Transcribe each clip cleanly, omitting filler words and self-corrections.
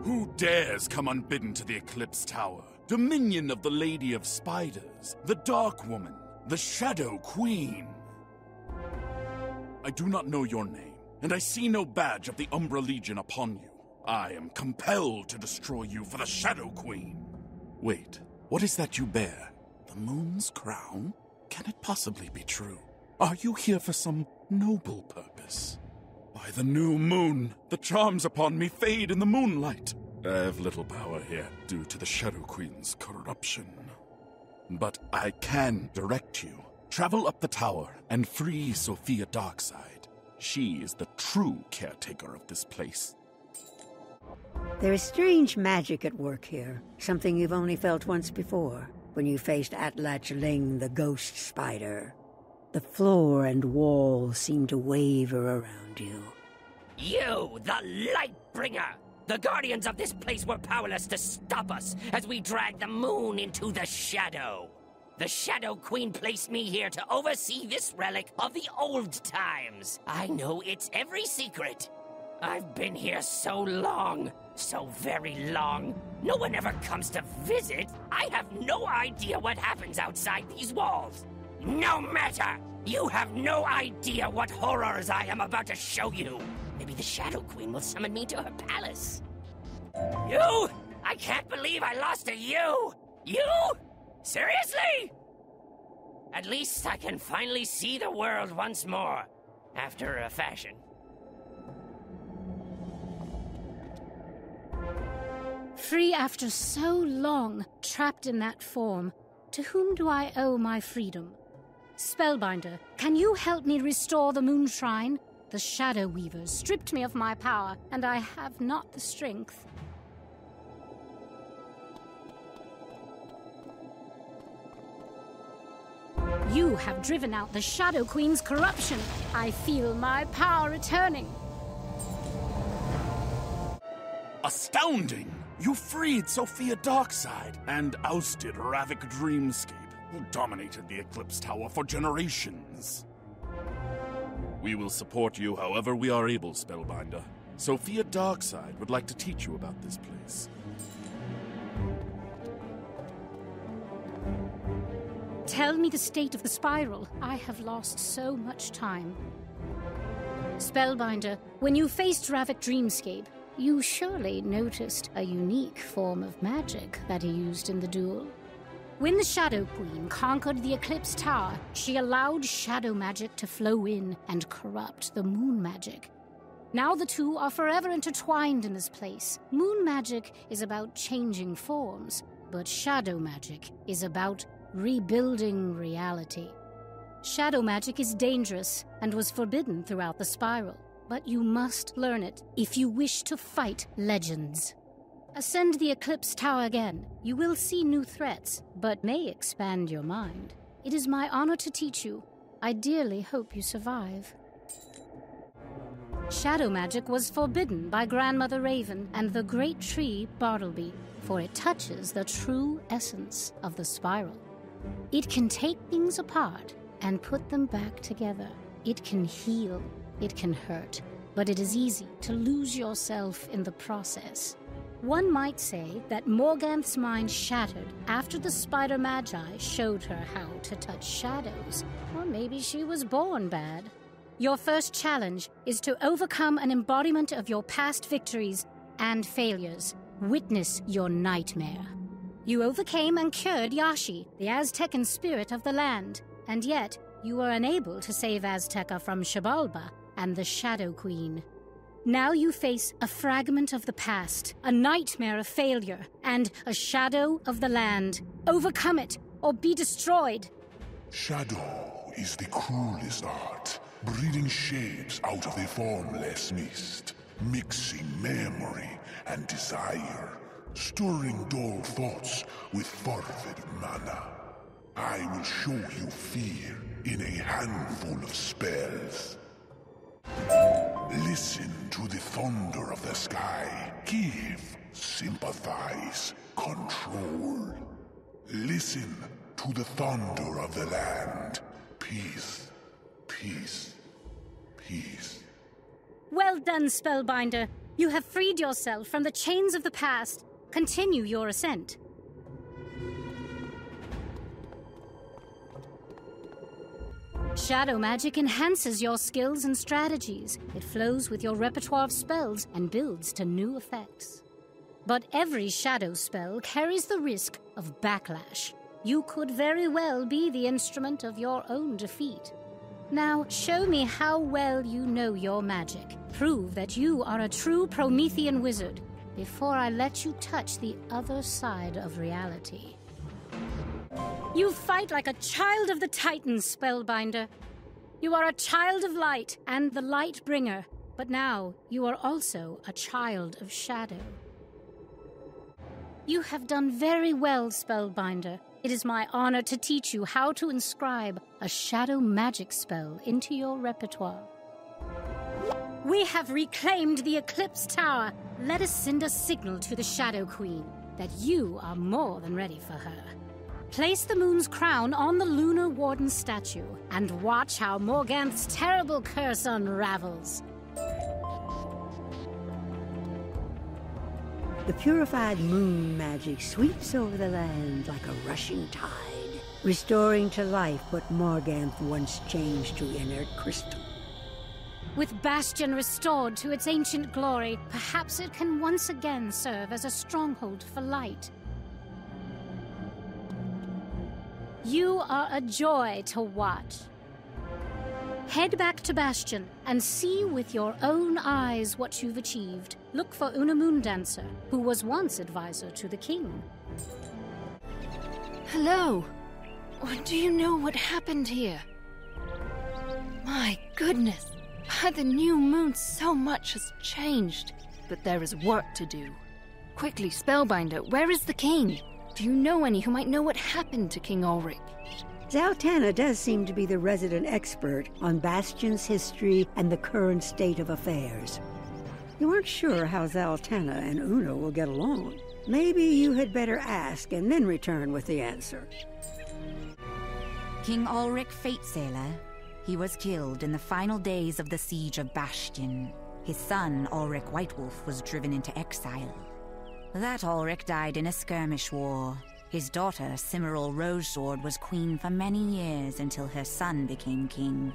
Who dares come unbidden to the Eclipse Tower? Dominion of the Lady of Spiders, the Dark Woman, the Shadow Queen. I do not know your name, and I see no badge of the Umbra Legion upon you. I am compelled to destroy you for the Shadow Queen. Wait, what is that you bear? The moon's crown? Can it possibly be true? Are you here for some noble purpose? By the new moon, the charms upon me fade in the moonlight. I have little power here due to the Shadow Queen's corruption. But I can direct you. Travel up the tower and free Sophia Darkside. She is the true caretaker of this place. There is strange magic at work here. Something you've only felt once before, when you faced Atlach Ling, the ghost spider. The floor and walls seem to waver around you. You, the Lightbringer! The guardians of this place were powerless to stop us as we dragged the moon into the shadow. The Shadow Queen placed me here to oversee this relic of the old times. I know its every secret. I've been here so long, so very long. No one ever comes to visit. I have no idea what happens outside these walls. No matter! You have no idea what horrors I am about to show you. Maybe the Shadow Queen will summon me to her palace. You? I can't believe I lost to you! You? Seriously? At least I can finally see the world once more, after a fashion. Free after so long, trapped in that form, to whom do I owe my freedom? Spellbinder, can you help me restore the Moon Shrine? The Shadow Weavers stripped me of my power, and I have not the strength. You have driven out the Shadow Queen's corruption. I feel my power returning. Astounding! You freed Sophia Darkside and ousted Ravik Dreamscape, who dominated the Eclipse Tower for generations. We will support you however we are able, Spellbinder. Sophia Darkside would like to teach you about this place. Tell me the state of the spiral. I have lost so much time. Spellbinder, when you faced Ravik Dreamscape, you surely noticed a unique form of magic that he used in the duel. When the Shadow Queen conquered the Eclipse Tower, she allowed shadow magic to flow in and corrupt the moon magic. Now the two are forever intertwined in this place. Moon magic is about changing forms, but shadow magic is about rebuilding reality. Shadow magic is dangerous and was forbidden throughout the spiral, but you must learn it if you wish to fight legends. Ascend the Eclipse Tower again. You will see new threats, but may expand your mind. It is my honor to teach you. I dearly hope you survive. Shadow magic was forbidden by Grandmother Raven and the great tree Bartleby, for it touches the true essence of the spiral. It can take things apart and put them back together. It can heal, it can hurt, but it is easy to lose yourself in the process. One might say that Morganth's mind shattered after the Spider Magi showed her how to touch shadows. Or maybe she was born bad. Your first challenge is to overcome an embodiment of your past victories and failures. Witness your nightmare. You overcame and cured Yashi, the Aztecan spirit of the land, and yet you were unable to save Azteca from Xibalba and the Shadow Queen. Now you face a fragment of the past, a nightmare of failure, and a shadow of the land. Overcome it, or be destroyed. Shadow is the cruelest art, breeding shapes out of the formless mist, mixing memory and desire, stirring dull thoughts with fervid mana. I will show you fear in a handful of spells. Listen to the thunder of the sky. Give, sympathize, control. Listen to the thunder of the land. Peace, peace, peace. Well done, Spellbinder. You have freed yourself from the chains of the past. Continue your ascent. Shadow magic enhances your skills and strategies. It flows with your repertoire of spells and builds to new effects. But every shadow spell carries the risk of backlash. You could very well be the instrument of your own defeat. Now, show me how well you know your magic. Prove that you are a true Promethean wizard before I let you touch the other side of reality. You fight like a child of the Titans, Spellbinder. You are a child of light and the light bringer, but now you are also a child of shadow. You have done very well, Spellbinder. It is my honor to teach you how to inscribe a shadow magic spell into your repertoire. We have reclaimed the Eclipse Tower. Let us send a signal to the Shadow Queen that you are more than ready for her. Place the moon's crown on the Lunar Warden statue and watch how Morganth's terrible curse unravels. The purified moon magic sweeps over the land like a rushing tide, restoring to life what Morganth once changed to inert crystal. With Bastion restored to its ancient glory, perhaps it can once again serve as a stronghold for light. You are a joy to watch. Head back to Bastion and see with your own eyes what you've achieved. Look for Una Moondancer, who was once advisor to the king. Hello. Do you know what happened here? My goodness. By the new moon, so much has changed. But there is work to do. Quickly, Spellbinder, where is the king? Do you know any who might know what happened to King Ulrich? Zaltanna does seem to be the resident expert on Bastion's history and the current state of affairs. You aren't sure how Zaltanna and Una will get along. Maybe you had better ask and then return with the answer. King Ulrich Fatesailor. He was killed in the final days of the siege of Bastion. His son, Ulrich Whitewolf, was driven into exile. That Ulrich died in a skirmish war. His daughter, Cimmeril Rogesword, was queen for many years until her son became king.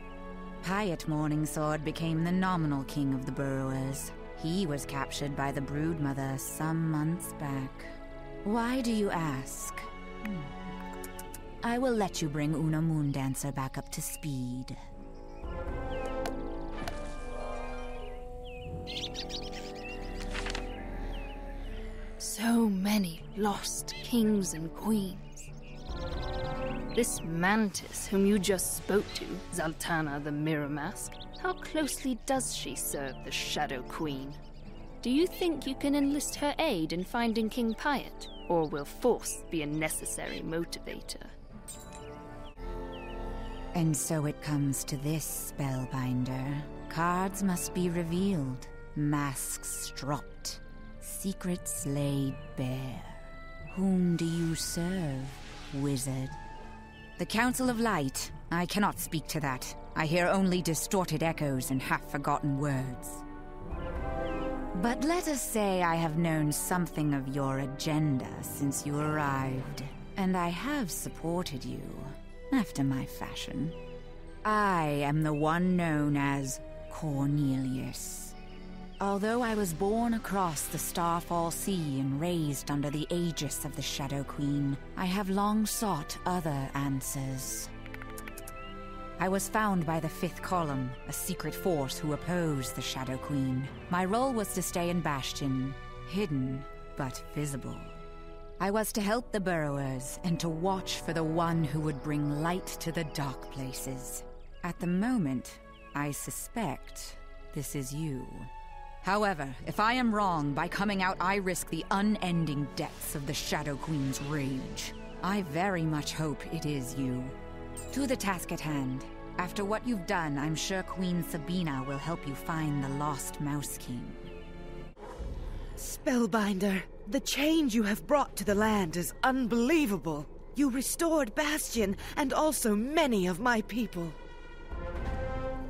Pyat Morningsword became the nominal king of the Burrowers. He was captured by the Broodmother some months back. Why do you ask? I will let you bring Una Moondancer back up to speed. So many lost kings and queens. This Mantis whom you just spoke to, Zaltanna the Mirror Mask, how closely does she serve the Shadow Queen? Do you think you can enlist her aid in finding King Pyat, or will force be a necessary motivator? And so it comes to this, Spellbinder. Cards must be revealed, masks dropped, secrets laid bare. Whom do you serve, wizard? The Council of Light. I cannot speak to that. I hear only distorted echoes and half-forgotten words. But let us say I have known something of your agenda since you arrived, and I have supported you, after my fashion. I am the one known as Cornelius. Although I was born across the Starfall Sea and raised under the aegis of the Shadow Queen, I have long sought other answers. I was found by the Fifth Column, a secret force who opposed the Shadow Queen. My role was to stay in Bastion, hidden but visible. I was to help the Burrowers and to watch for the one who would bring light to the dark places. At the moment, I suspect this is you. However, if I am wrong, by coming out I risk the unending depths of the Shadow Queen's rage. I very much hope it is you. To the task at hand. After what you've done, I'm sure Queen Sabina will help you find the lost Mouse King. Spellbinder, the change you have brought to the land is unbelievable. You restored Bastion and also many of my people.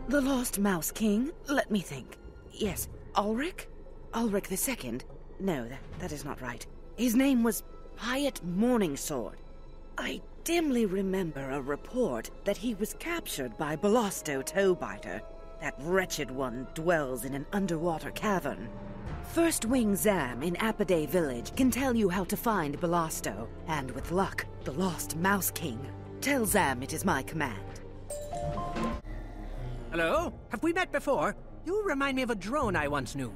The lost Mouse King? Let me think. Yes, Ulrich? Ulrich II? No, that is not right. His name was Pyat Morningsword. I dimly remember a report that he was captured by Belosto Toebiter. That wretched one dwells in an underwater cavern. First Wing Zam in Appiday Village can tell you how to find Belosto, and with luck, the Lost Mouse King. Tell Zam it is my command. Hello? Have we met before? You remind me of a drone I once knew.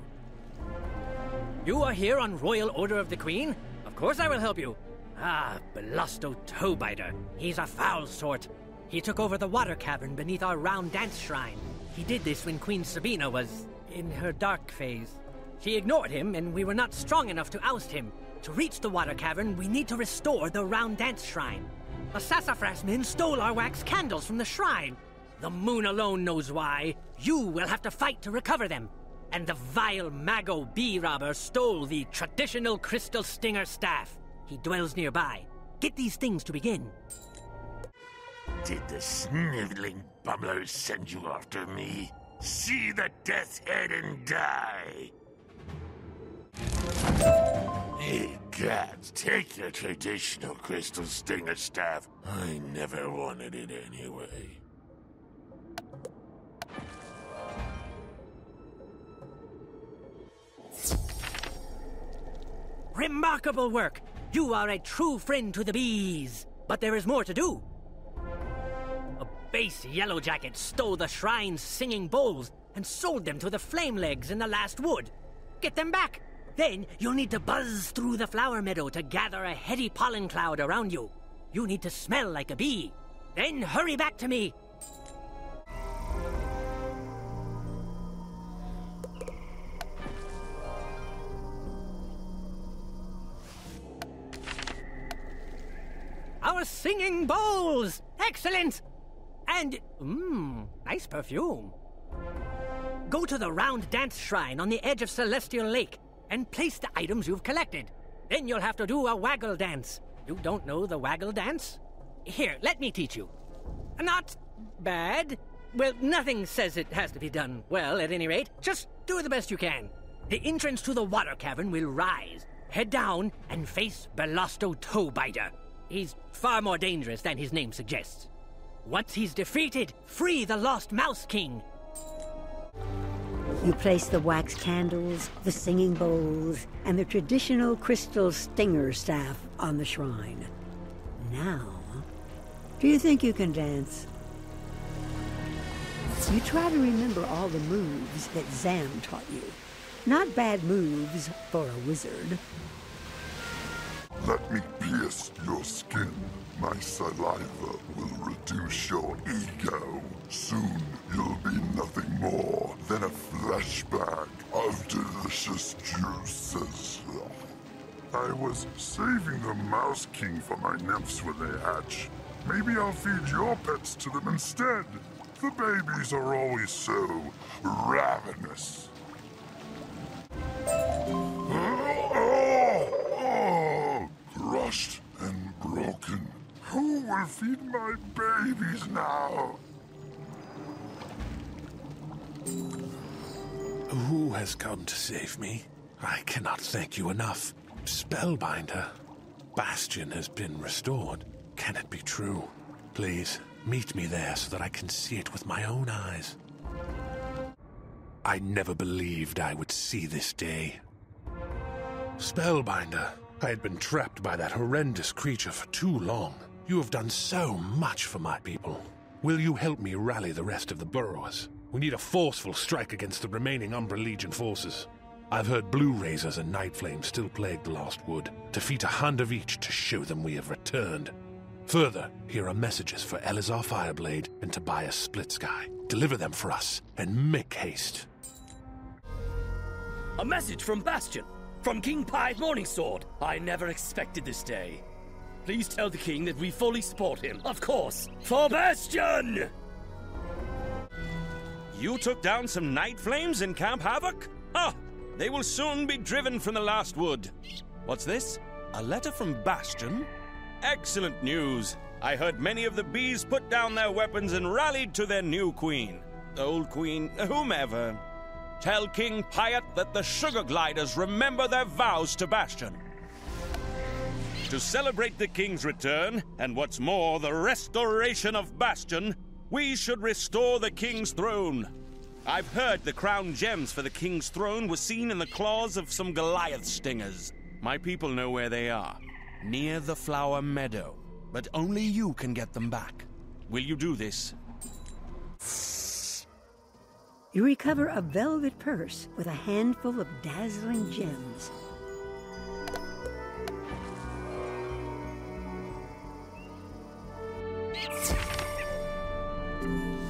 You are here on Royal Order of the Queen? Of course I will help you. Ah, Belosto Toebiter. He's a foul sort. He took over the water cavern beneath our round dance shrine. He did this when Queen Sabina was in her dark phase. She ignored him, and we were not strong enough to oust him. To reach the water cavern, we need to restore the round dance shrine. The sassafras men stole our wax candles from the shrine. The moon alone knows why. You will have to fight to recover them. And the vile Mago bee robber stole the traditional crystal stinger staff. He dwells nearby. Get these things to begin. Did the sniveling bumblers send you after me? See the death's head and die! Egads, take your traditional crystal stinger staff. I never wanted it anyway. Remarkable work! You are a true friend to the bees. But there is more to do. A base yellowjacket stole the shrine's singing bowls and sold them to the flamelegs in the last wood. Get them back! Then you'll need to buzz through the flower meadow to gather a heady pollen cloud around you. You need to smell like a bee. Then hurry back to me. Our singing bowls! Excellent! And, nice perfume. Go to the round dance shrine on the edge of Celestial Lake and place the items you've collected. Then you'll have to do a waggle dance. You don't know the waggle dance? Here, let me teach you. Not bad. Well, nothing says it has to be done well, at any rate. Just do the best you can. The entrance to the water cavern will rise. Head down and face Belosto Toebiter. He's far more dangerous than his name suggests. Once he's defeated, free the Lost Mouse King. You place the wax candles, the singing bowls, and the traditional crystal stinger staff on the shrine. Now, do you think you can dance? You try to remember all the moves that Zam taught you. Not bad moves for a wizard. Let me pierce your skin. My saliva will reduce your ego. Soon you'll be nothing more than a flashback of delicious juices. I was saving the Mouse King for my nymphs when they hatch. Maybe I'll feed your pets to them instead. The babies are always so ravenous. Crushed and broken. Who will feed my babies now? Who has come to save me? I cannot thank you enough. Spellbinder. Bastion has been restored. Can it be true? Please, meet me there so that I can see it with my own eyes. I never believed I would see this day. Spellbinder, I had been trapped by that horrendous creature for too long. You have done so much for my people. Will you help me rally the rest of the burrowers? We need a forceful strike against the remaining Umbra Legion forces. I've heard Blue Razors and Night Flames still plague the Lost Wood. Defeat 100 of each to show them we have returned. Further, here are messages for Elazar Fireblade and Tobias Splitsky. Deliver them for us, and make haste. A message from Bastion, from King Pyat Morningsword. I never expected this day. Please tell the king that we fully support him, of course, for Bastion! You took down some Night Flames in Camp Havoc? Ah, they will soon be driven from the Last Wood. What's this? A letter from Bastion? Excellent news. I heard many of the bees put down their weapons and rallied to their new queen. Old queen, whomever. Tell King Pyat that the Sugar Gliders remember their vows to Bastion. To celebrate the king's return, and what's more, the restoration of Bastion, we should restore the king's throne. I've heard the crown gems for the king's throne were seen in the claws of some Goliath stingers. My people know where they are, near the Flower Meadow, but only you can get them back. Will you do this? You recover a velvet purse with a handful of dazzling gems.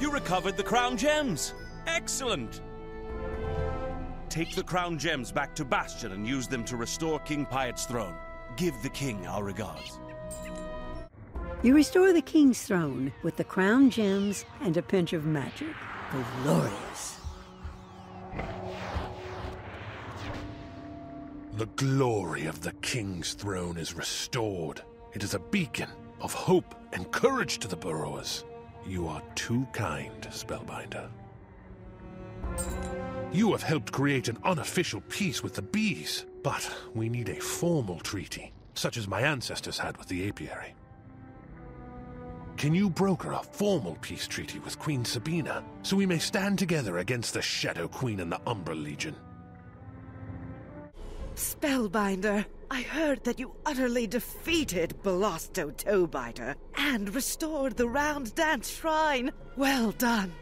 You recovered the crown gems! Excellent! Take the crown gems back to Bastion and use them to restore King Pyat's throne. Give the king our regards. You restore the king's throne with the crown gems and a pinch of magic. Glorious. The glory of the king's throne is restored. It is a beacon of hope and courage to the burrowers. You are too kind, Spellbinder. You have helped create an unofficial peace with the bees, but we need a formal treaty, such as my ancestors had with the apiary. Can you broker a formal peace treaty with Queen Sabina, so we may stand together against the Shadow Queen and the Umbra Legion? Spellbinder, I heard that you utterly defeated Belosto Toebiter and restored the Round Dance Shrine. Well done.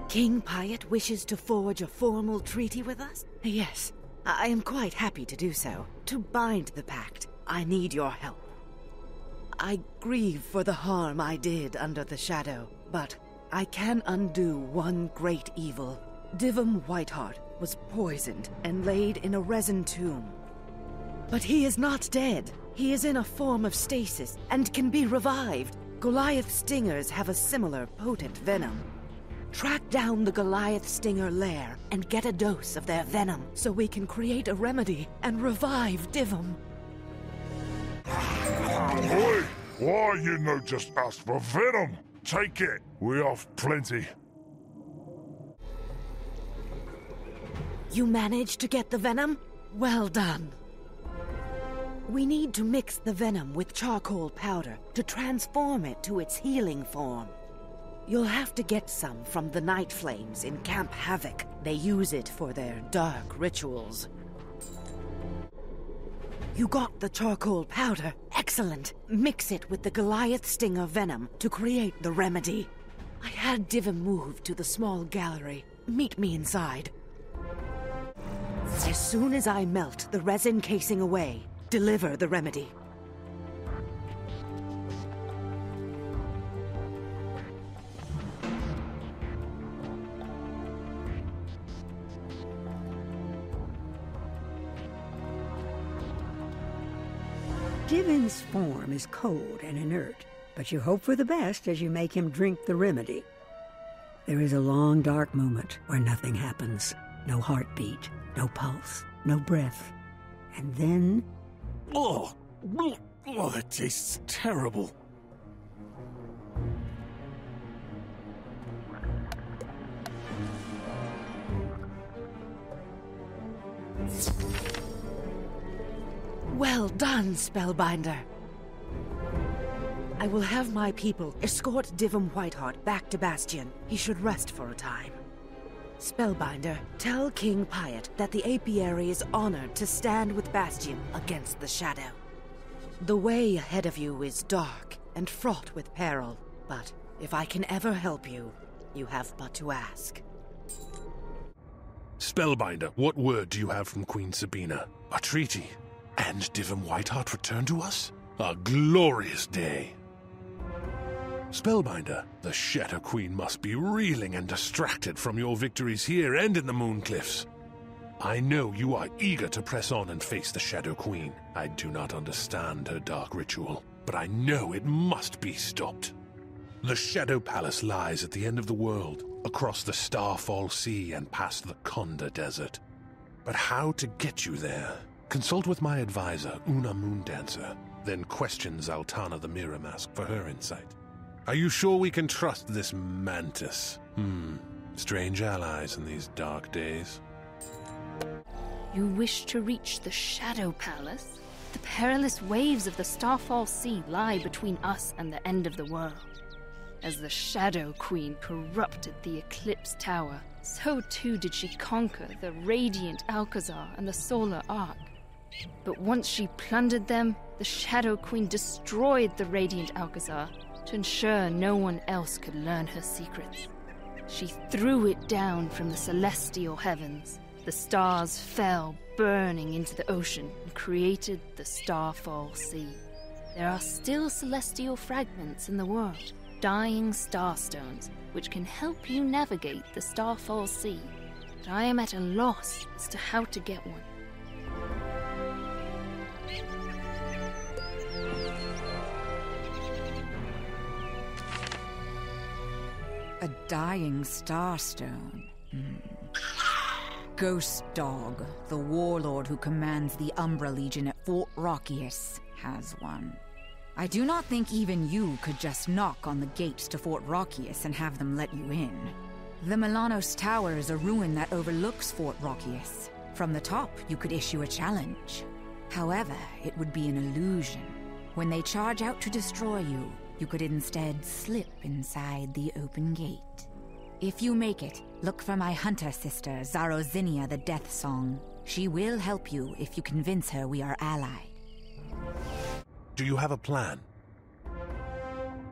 King Pyat wishes to forge a formal treaty with us? Yes, I am quite happy to do so. To bind the pact, I need your help. I grieve for the harm I did under the shadow, but I can undo one great evil. Dyvim Whiteheart was poisoned and laid in a resin tomb. But he is not dead. He is in a form of stasis and can be revived. Goliath stingers have a similar potent venom. Track down the Goliath stinger lair and get a dose of their venom so we can create a remedy and revive Dyvim. Oi! Why you no just ask for venom? Take it. We have plenty. You managed to get the venom? Well done. We need to mix the venom with charcoal powder to transform it to its healing form. You'll have to get some from the Night Flames in Camp Havoc. They use it for their dark rituals. You got the charcoal powder. Excellent. Mix it with the Goliath stinger venom to create the remedy. I had Dyvim moved to the small gallery. Meet me inside. As soon as I melt the resin casing away, deliver the remedy. Dyvim's form is cold and inert, but you hope for the best as you make him drink the remedy. There is a long, dark moment where nothing happens. No heartbeat, no pulse, no breath. And then... Oh, that tastes terrible. Well done, Spellbinder. I will have my people escort Dyvim Whiteheart back to Bastion. He should rest for a time. Spellbinder, tell King Pyat that the apiary is honored to stand with Bastion against the shadow. The way ahead of you is dark and fraught with peril, but if I can ever help you, you have but to ask. Spellbinder, what word do you have from Queen Sabina? A treaty? And Dyvim Whiteheart returned to us? A glorious day. Spellbinder, the Shadow Queen must be reeling and distracted from your victories here and in the Mooncliffs. I know you are eager to press on and face the Shadow Queen. I do not understand her dark ritual, but I know it must be stopped. The Shadow Palace lies at the end of the world, across the Starfall Sea and past the Konda Desert. But how to get you there? Consult with my advisor, Una Moondancer, then question Zaltana the Mirror Mask for her insight. Are you sure we can trust this mantis? Strange allies in these dark days. You wish to reach the Shadow Palace? The perilous waves of the Starfall Sea lie between us and the end of the world. As the Shadow Queen corrupted the Eclipse Tower, so too did she conquer the radiant Alcazar and the Solar Ark. But once she plundered them, the Shadow Queen destroyed the radiant Alcazar to ensure no one else could learn her secrets. She threw it down from the celestial heavens. The stars fell burning into the ocean and created the Starfall Sea. There are still celestial fragments in the world, dying starstones, which can help you navigate the Starfall Sea, but I am at a loss as to how to get one. A dying starstone. Ghost Dog, the warlord who commands the Umbra Legion at Fort Rachias, has one. I do not think even you could just knock on the gates to Fort Rachias and have them let you in. The Milanos Tower is a ruin that overlooks Fort Rachias. From the top, you could issue a challenge. However, it would be an illusion. When they charge out to destroy you, you could instead slip inside the open gate. If you make it, look for my hunter sister, Zarozinia the Death Song. She will help you if you convince her we are allied. Do you have a plan?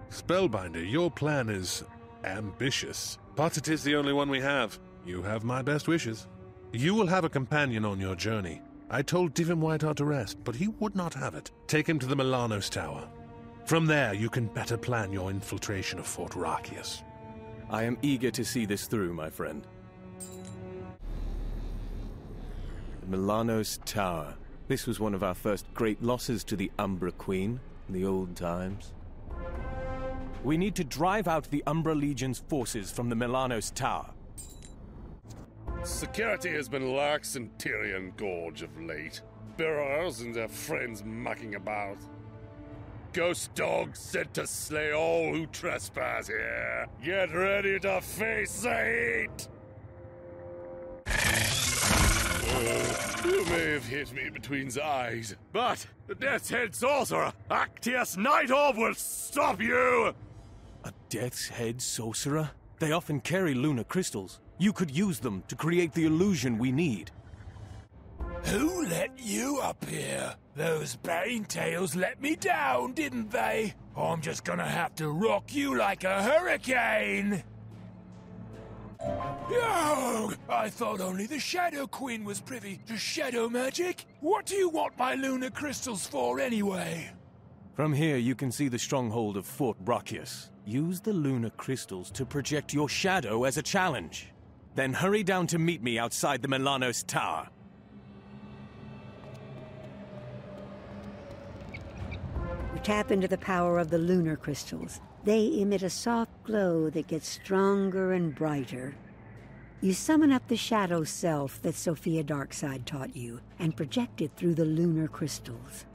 Spellbinder, your plan is ambitious, but it is the only one we have. You have my best wishes. You will have a companion on your journey. I told Dyvim Whiteheart to rest, but he would not have it. Take him to the Milanos Tower. From there, you can better plan your infiltration of Fort Rachias. I am eager to see this through, my friend. The Milanos Tower. This was one of our first great losses to the Umbra Queen in the old times. We need to drive out the Umbra Legion's forces from the Milanos Tower. Security has been lax in Tyrian Gorge of late. Burrows and their friends mucking about. Ghost Dog said to slay all who trespass here. Get ready to face the heat! You may have hit me between the eyes, but the Death's Head Sorcerer, Actius Night Orb, will stop you! A Death's Head Sorcerer? They often carry lunar crystals. You could use them to create the illusion we need. Who let you up here? Those Bane-tails let me down, didn't they? I'm just gonna have to rock you like a hurricane! Yo! I thought only the Shadow Queen was privy to shadow magic. What do you want my lunar crystals for, anyway? From here, you can see the stronghold of Fort Rachias. Use the lunar crystals to project your shadow as a challenge. Then hurry down to meet me outside the Milanos Tower. You tap into the power of the lunar crystals. They emit a soft glow that gets stronger and brighter. You summon up the shadow self that Sophia Darkside taught you and project it through the lunar crystals.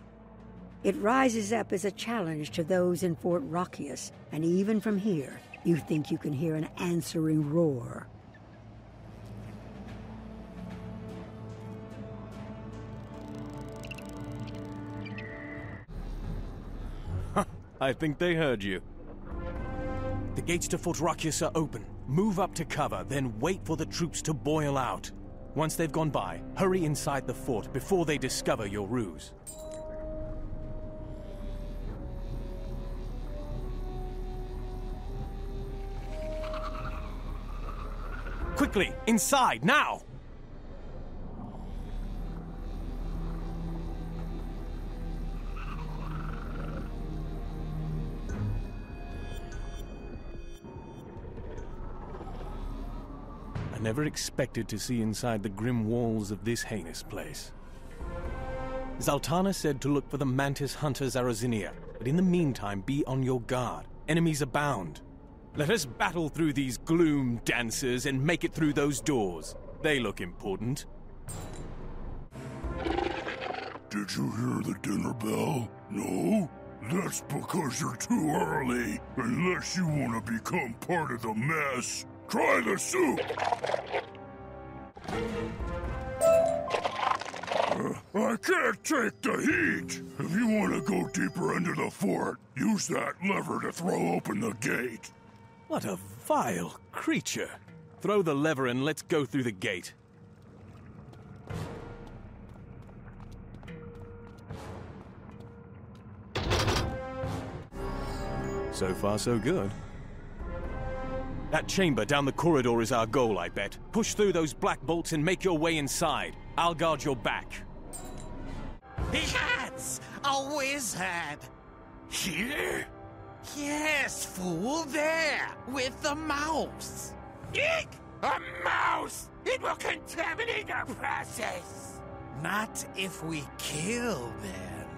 It rises up as a challenge to those in Fort Rachias, and even from here, you think you can hear an answering roar. I think they heard you. The gates to Fort Rachias are open. Move up to cover, then wait for the troops to boil out. Once they've gone by, hurry inside the fort before they discover your ruse. Quickly, inside, now! I never expected to see inside the grim walls of this heinous place. Zaltana said to look for the mantis hunter Zarozinia, but in the meantime be on your guard. Enemies abound. Let us battle through these gloom dancers and make it through those doors. They look important. Did you hear the dinner bell? No? That's because you're too early. Unless you want to become part of the mess. Try the soup! I can't take the heat! If you want to go deeper into the fort, use that lever to throw open the gate. What a vile creature! Throw the lever and let's go through the gate. So far, so good. That chamber down the corridor is our goal, I bet. Push through those black bolts and make your way inside. I'll guard your back. That's a wizard! Here? Yes, fool, there, with the mouse. Eek! A mouse! It will contaminate our process! Not if we kill them.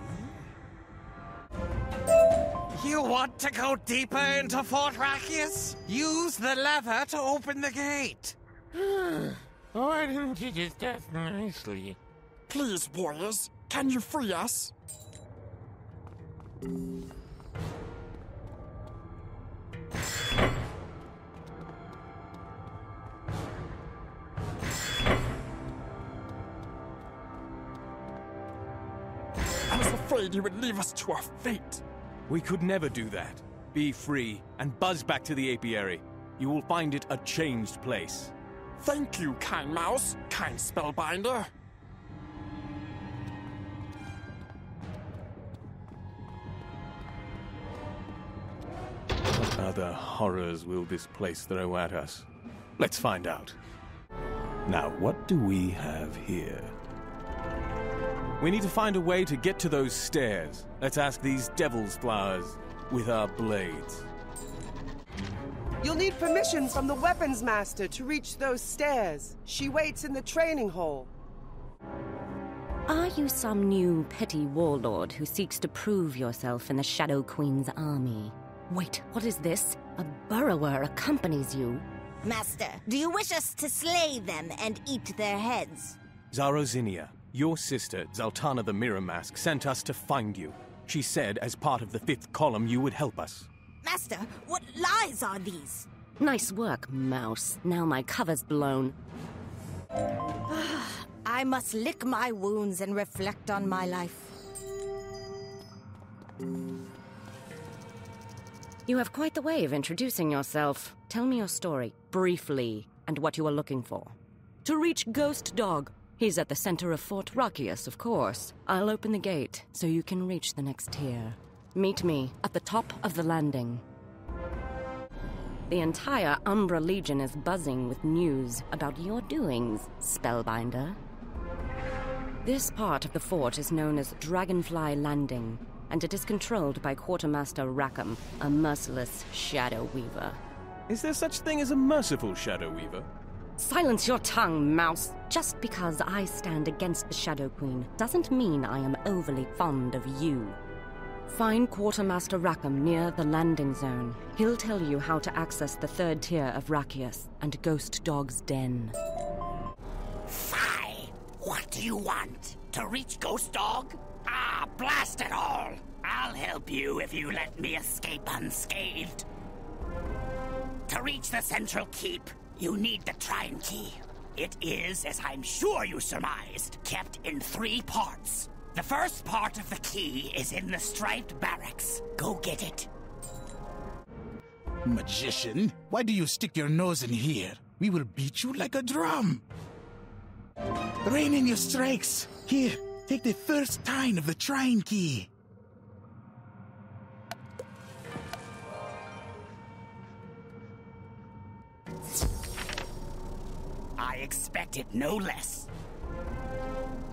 You want to go deeper into Fort Rachias? Use the lever to open the gate. Why didn't you just ask nicely? Please, boys, can you free us? I was afraid you would leave us to our fate. We could never do that. Be free and buzz back to the apiary. You will find it a changed place. Thank you, kind mouse, kind spellbinder. What other horrors will this place throw at us? Let's find out. Now, what do we have here? We need to find a way to get to those stairs. Let's ask these devil's flowers with our blades. You'll need permission from the weapons master to reach those stairs. She waits in the training hall. Are you some new petty warlord who seeks to prove yourself in the Shadow Queen's army? Wait, what is this? A burrower accompanies you. Master, do you wish us to slay them and eat their heads? Zarozinia, your sister, Zaltana the Mirror Mask, sent us to find you. She said as part of the 5th column you would help us. Master, what lies are these? Nice work, Mouse. Now my cover's blown. I must lick my wounds and reflect on my life. You have quite the way of introducing yourself. Tell me your story, briefly, and what you are looking for. To reach Ghost Dog. He's at the center of Fort Rachias, of course. I'll open the gate so you can reach the next tier. Meet me at the top of the landing. The entire Umbra Legion is buzzing with news about your doings, Spellbinder. This part of the fort is known as Dragonfly Landing, and it is controlled by Quartermaster Rackham, a merciless Shadow Weaver. Is there such thing as a merciful Shadow Weaver? Silence your tongue, Mouse! Just because I stand against the Shadow Queen doesn't mean I am overly fond of you. Find Quartermaster Rackham near the landing zone. He'll tell you how to access the 3rd tier of Rachias and Ghost Dog's den. Fie! What do you want? To reach Ghost Dog? Ah, blast it all! I'll help you if you let me escape unscathed. To reach the central keep, you need the Trine Key. It is, as I'm sure you surmised, kept in 3 parts. The first part of the key is in the striped barracks. Go get it. Magician, why do you stick your nose in here? We will beat you like a drum. Rain in your strikes. Here, take the first tine of the Trine Key. I expected no less.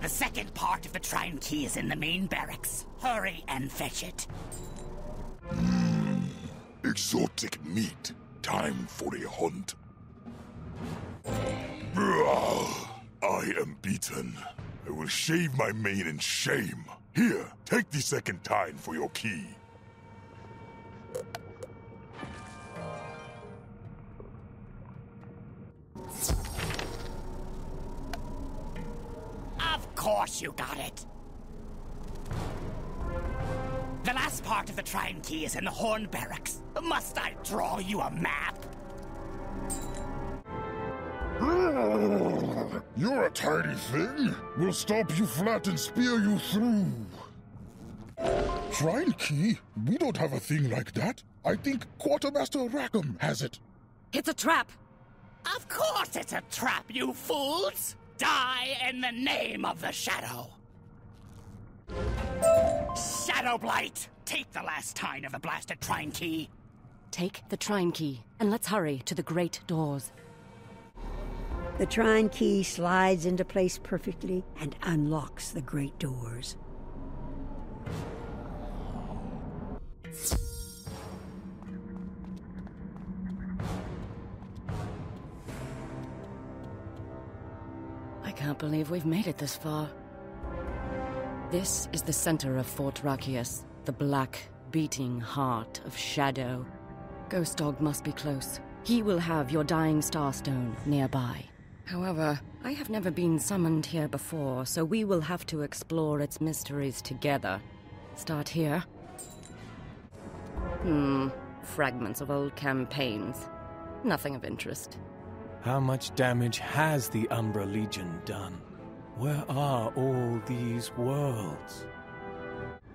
The second part of the Trine Key is in the main barracks. Hurry and fetch it. Exotic meat. Time for a hunt. I am beaten. I will shave my mane in shame. Here, take the second tine for your key. Of course you got it. The last part of the Trine Key is in the Horn Barracks. Must I draw you a map? You're a tiny thing. We'll stop you flat and spear you through. Shrine key? We don't have a thing like that. I think Quartermaster Rackham has it. It's a trap! Of course it's a trap, you fools! Die in the name of the Shadow! Shadow Blight! Take the last tine of the blasted shrine key! Take the shrine key, and let's hurry to the great doors. The shrine key slides into place perfectly and unlocks the great doors. I can't believe we've made it this far. This is the center of Fort Rachias, the black, beating heart of Shadow. Ghost Dog must be close. He will have your Dying Starstone nearby. However, I have never been summoned here before, so we will have to explore its mysteries together. Start here. Fragments of old campaigns. Nothing of interest. How much damage has the Umbra Legion done? Where are all these worlds?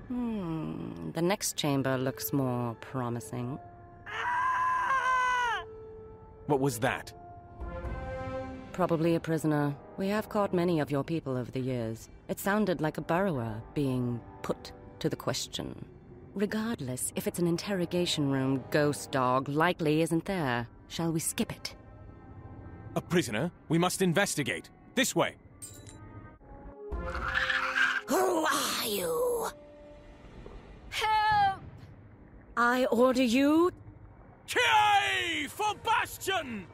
The next chamber looks more promising. What was that? Probably a prisoner. We have caught many of your people over the years. It sounded like a burrower being put to the question. Regardless, if it's an interrogation room, Ghost Dog likely isn't there. Shall we skip it? A prisoner? We must investigate. This way. Who are you? Help! I order you... Yay! For Bastion!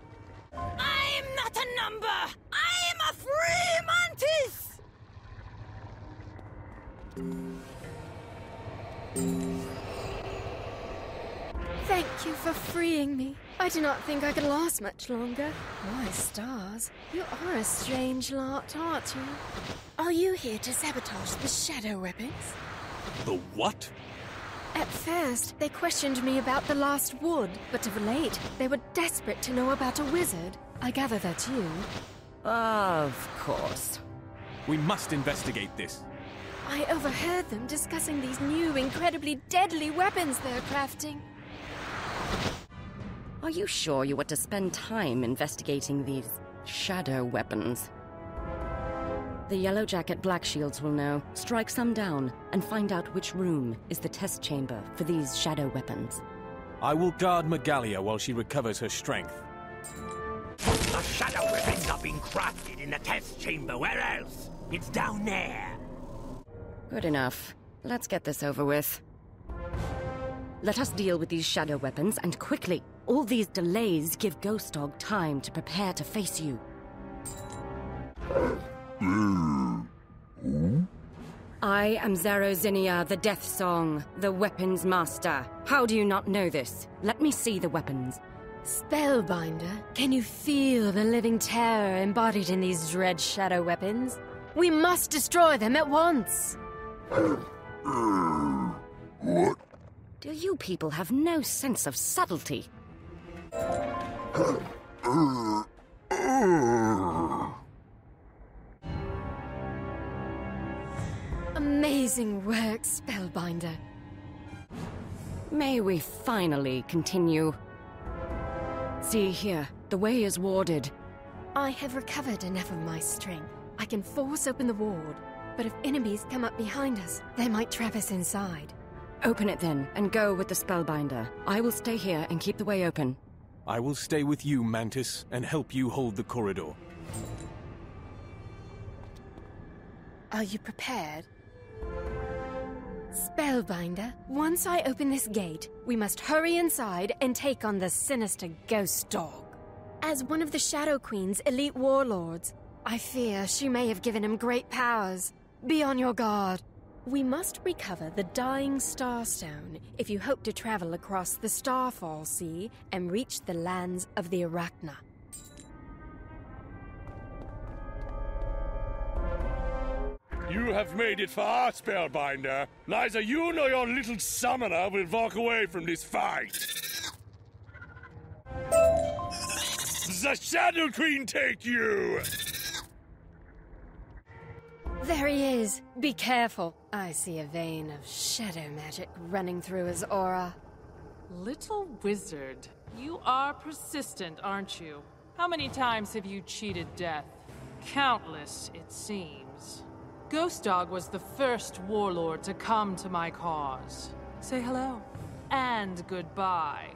I'm not a number! I'm a free mantis! Thank you for freeing me. I do not think I could last much longer. My stars, you are a strange lot, aren't you? Are you here to sabotage the shadow weapons? The what? At first, they questioned me about the last wood, but of late, they were desperate to know about a wizard. I gather that's you. Of course. We must investigate this. I overheard them discussing these new, incredibly deadly weapons they're crafting. Are you sure you want to spend time investigating these shadow weapons? The Yellow Jacket Black Shields will know. Strike some down and find out which room is the test chamber for these shadow weapons. I will guard Megalia while she recovers her strength. The shadow weapons are being crafted in the test chamber. Where else? It's down there. Good enough. Let's get this over with. Let us deal with these shadow weapons, and quickly. All these delays give Ghost Dog time to prepare to face you. I am Zarozinia, the Death Song, the Weapons Master. How do you not know this? Let me see the weapons. Spellbinder, can you feel the living terror embodied in these dread shadow weapons? We must destroy them at once! What? Do you people have no sense of subtlety? Amazing work, Spellbinder. May we finally continue? See here, the way is warded. I have recovered enough of my strength. I can force open the ward, but if enemies come up behind us, they might trap us inside. Open it then, and go with the Spellbinder. I will stay here and keep the way open. I will stay with you, Mantis, and help you hold the corridor. Are you prepared? Spellbinder, once I open this gate, we must hurry inside and take on the sinister Ghost Dog. As one of the Shadow Queen's elite warlords, I fear she may have given him great powers. Be on your guard. We must recover the Dying Starstone if you hope to travel across the Starfall Sea and reach the lands of the Arachna. You have made it far, Spellbinder. Neither you nor your little summoner will walk away from this fight. the Shadow Queen take you? There he is. Be careful. I see a vein of shadow magic running through his aura. Little wizard, you are persistent, aren't you? How many times have you cheated death? Countless, it seems. Ghost Dog was the first warlord to come to my cause. Say hello. And goodbye.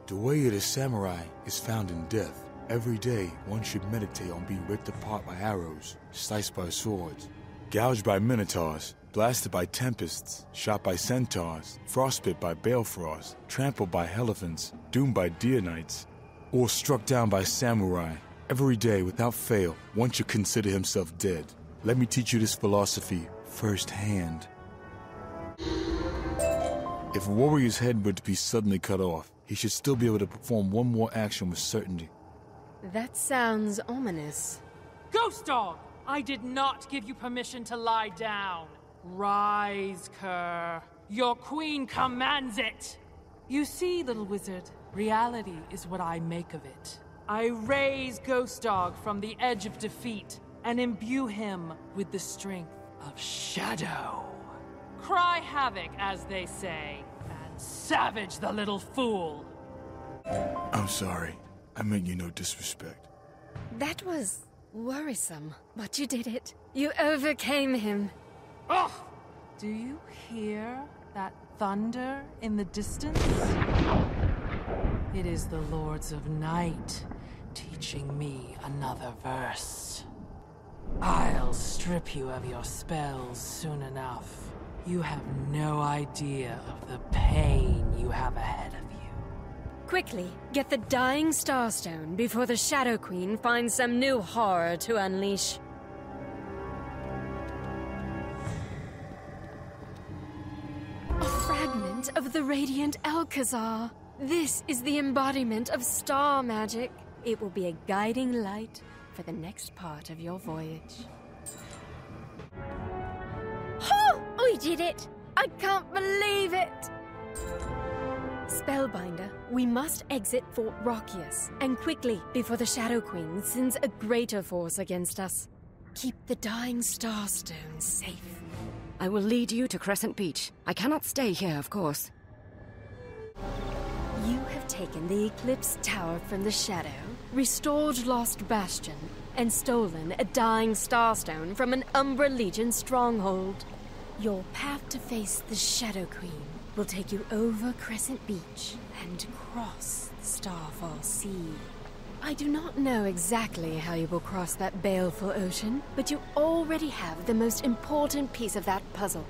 The way of the samurai is found in death. Every day, one should meditate on being ripped apart by arrows, sliced by swords, gouged by minotaurs, blasted by tempests, shot by centaurs, frostbit by balefrost, trampled by elephants, doomed by deer knights, or struck down by samurai. Every day, without fail, one should consider himself dead. Let me teach you this philosophy firsthand. If a warrior's head were to be suddenly cut off, he should still be able to perform one more action with certainty. That sounds ominous. Ghost Dog! I did not give you permission to lie down. Rise, Cur. Your queen commands it! You see, little wizard, reality is what I make of it. I raise Ghost Dog from the edge of defeat and imbue him with the strength of shadow. Cry havoc, as they say, and savage the little fool! I'm sorry. I meant you no disrespect. That was worrisome, but you did it. You overcame him. Ugh! Do you hear that thunder in the distance? It is the Lords of Night teaching me another verse. I'll strip you of your spells soon enough. You have no idea of the pain you have ahead of you. Quickly, get the Dying Starstone before the Shadow Queen finds some new horror to unleash. A fragment of the radiant Alcazar. This is the embodiment of star magic. It will be a guiding light for the next part of your voyage. Oh! We did it! I can't believe it! Spellbinder, we must exit Fort Rachias, and quickly, before the Shadow Queen sends a greater force against us. Keep the Dying Starstone safe. I will lead you to Crescent Beach. I cannot stay here, of course. You have taken the Eclipse Tower from the Shadow, restored Lost Bastion, and stolen a Dying Starstone from an Umbra Legion stronghold. Your path to face the Shadow Queen will take you over Crescent Beach and cross the Starfall Sea. I do not know exactly how you will cross that baleful ocean, but you already have the most important piece of that puzzle.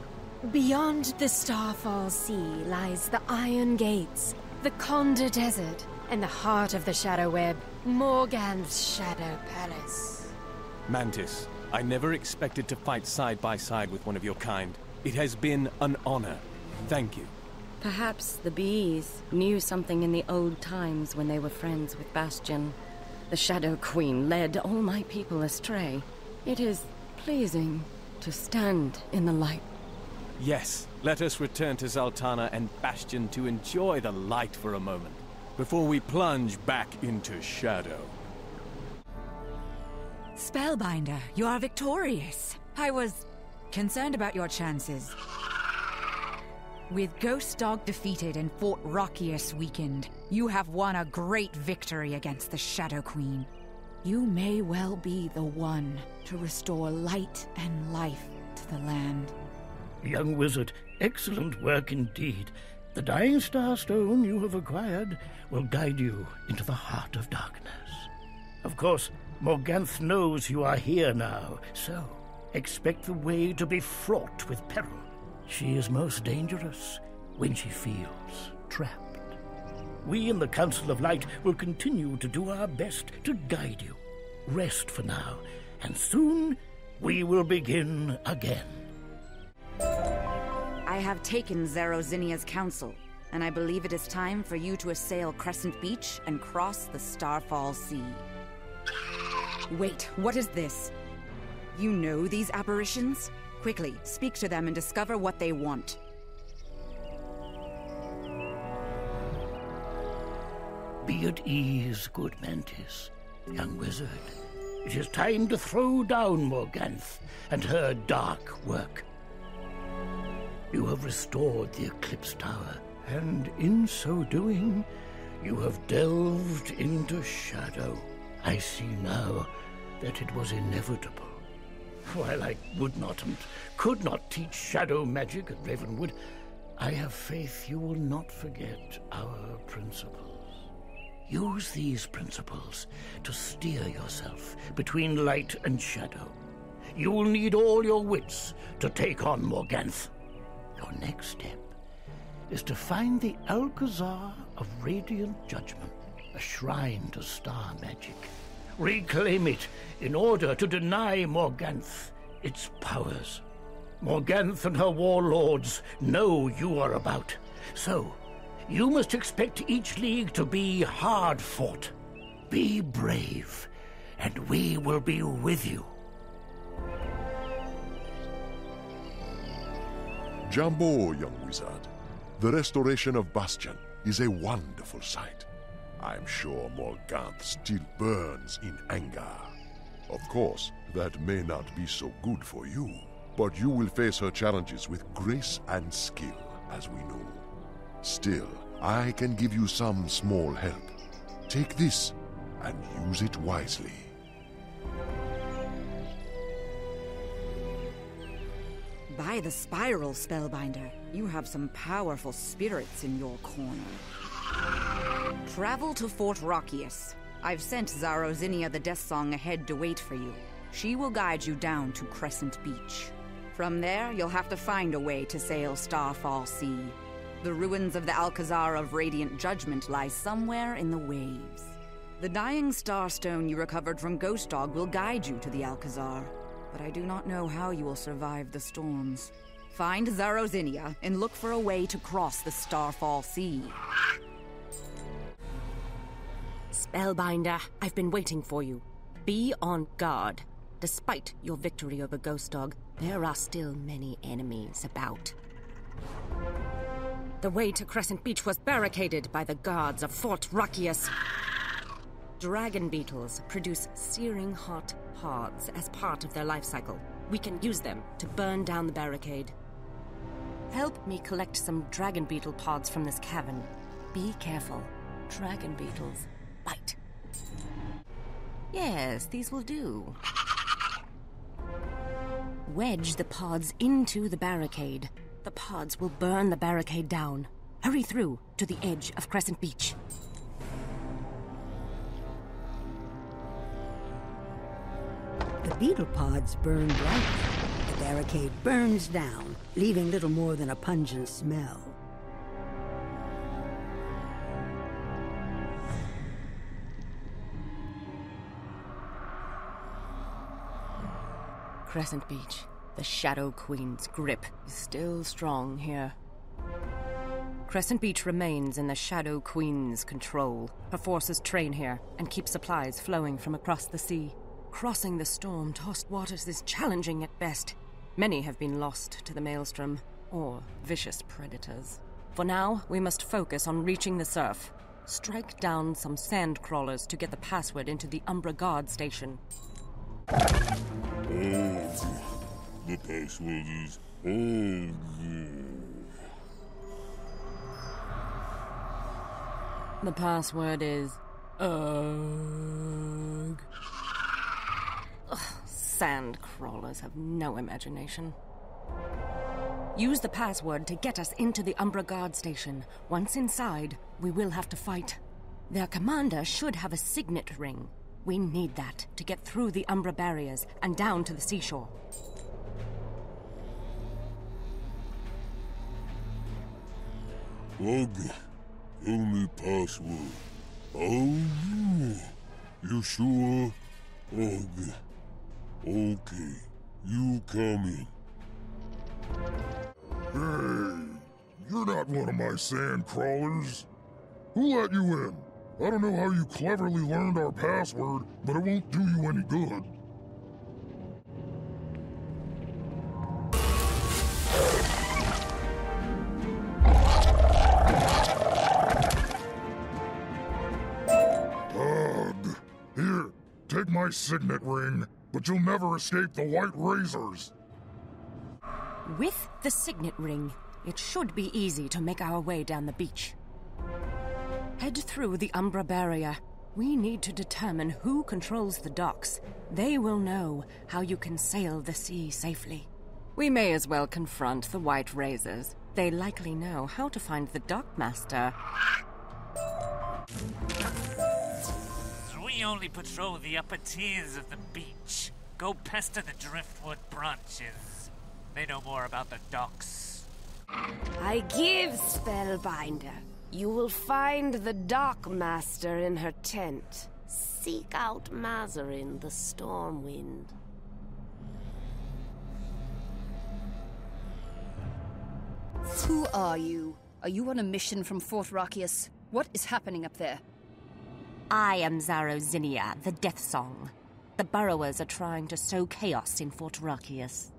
Beyond the Starfall Sea lies the Iron Gates, the Conda Desert, and the heart of the Shadow Web, Morganth's Shadow Palace. Mantis, I never expected to fight side by side with one of your kind. It has been an honor. Thank you. Perhaps the bees knew something in the old times when they were friends with Bastion. The Shadow Queen led all my people astray. It is pleasing to stand in the light. Yes, let us return to Zaltana and Bastion to enjoy the light for a moment, before we plunge back into shadow. Spellbinder, you are victorious. I was concerned about your chances. With Ghost Dog defeated and Fort Rachias weakened, you have won a great victory against the Shadow Queen. You may well be the one to restore light and life to the land. Young wizard, excellent work indeed. The Dying Starstone you have acquired will guide you into the heart of darkness. Of course, Morganth knows you are here now, so expect the way to be fraught with peril. She is most dangerous when she feels trapped. We in the Council of Light will continue to do our best to guide you. Rest for now, and soon we will begin again. I have taken Zerozinia's counsel, and I believe it is time for you to assail Crescent Beach and cross the Starfall Sea. Wait, what is this? You know these apparitions? Quickly, speak to them and discover what they want. Be at ease, good Mantis. Young wizard, it is time to throw down Morganth and her dark work. You have restored the Eclipse Tower, and in so doing, you have delved into shadow. I see now that it was inevitable. While I would not and could not teach shadow magic at Ravenwood, I have faith you will not forget our principles. Use these principles to steer yourself between light and shadow. You will need all your wits to take on Morganth. Your next step is to find the Alcazar of Radiant Judgment, a shrine to star magic. Reclaim it in order to deny Morganth its powers. Morganth and her warlords know you are about, so you must expect each league to be hard-fought. Be brave, and we will be with you. Jambo, young wizard. The restoration of Bastion is a wonderful sight. I'm sure Morganth still burns in anger. Of course, that may not be so good for you, but you will face her challenges with grace and skill, as we know. Still, I can give you some small help. Take this and use it wisely. By the spiral, Spellbinder, you have some powerful spirits in your corner. Travel to Fort Rachias. I've sent Zarozinia the Death Song ahead to wait for you. She will guide you down to Crescent Beach. From there, you'll have to find a way to sail Starfall Sea. The ruins of the Alcazar of Radiant Judgment lie somewhere in the waves. The dying starstone you recovered from Ghost Dog will guide you to the Alcazar, but I do not know how you will survive the storms. Find Zarozinia and look for a way to cross the Starfall Sea. Spellbinder, I've been waiting for you. Be on guard. Despite your victory over Ghost Dog, there are still many enemies about. The way to Crescent Beach was barricaded by the guards of Fort Rachias. Dragon beetles produce searing hot pods as part of their life cycle. We can use them to burn down the barricade. Help me collect some dragon beetle pods from this cavern. Be careful. Dragon beetles bite. Yes, these will do. Wedge the pods into the barricade. The pods will burn the barricade down. Hurry through to the edge of Crescent Beach. The beetle pods burn brightly. The barricade burns down, leaving little more than a pungent smell. Crescent Beach. The Shadow Queen's grip is still strong here. Crescent Beach remains in the Shadow Queen's control. Her forces train here and keep supplies flowing from across the sea. Crossing the storm-tossed waters is challenging at best. Many have been lost to the Maelstrom, or vicious predators. For now, we must focus on reaching the surf. Strike down some sand crawlers to get the password into the Umbra Guard station. The password is The password is... Ugh. Sand crawlers have no imagination. Use the password to get us into the Umbra Guard station. Once inside, we will have to fight. Their commander should have a signet ring. We need that to get through the Umbra barriers and down to the seashore. Ugh. Tell me password. Oh, you sure? Ugh. Okay, you come in. Hey, you're not one of my sand crawlers. Who let you in? I don't know how you cleverly learned our password, but it won't do you any good. my signet ring, but you'll never escape the White Razors. With the signet ring, it should be easy to make our way down the beach. Head through the Umbra barrier. We need to determine who controls the docks. They will know how you can sail the sea safely. We may as well confront the White Razors. They likely know how to find the dockmaster. We only patrol the upper tiers of the beach. Go pester the driftwood branches. They know more about the docks. I give, Spellbinder. You will find the dockmaster in her tent. Seek out Mazarin, the Stormwind. Who are you? Are you on a mission from Fort Rachias? What is happening up there? I am Zarozinia, the Death Song. The burrowers are trying to sow chaos in Fort Rachias.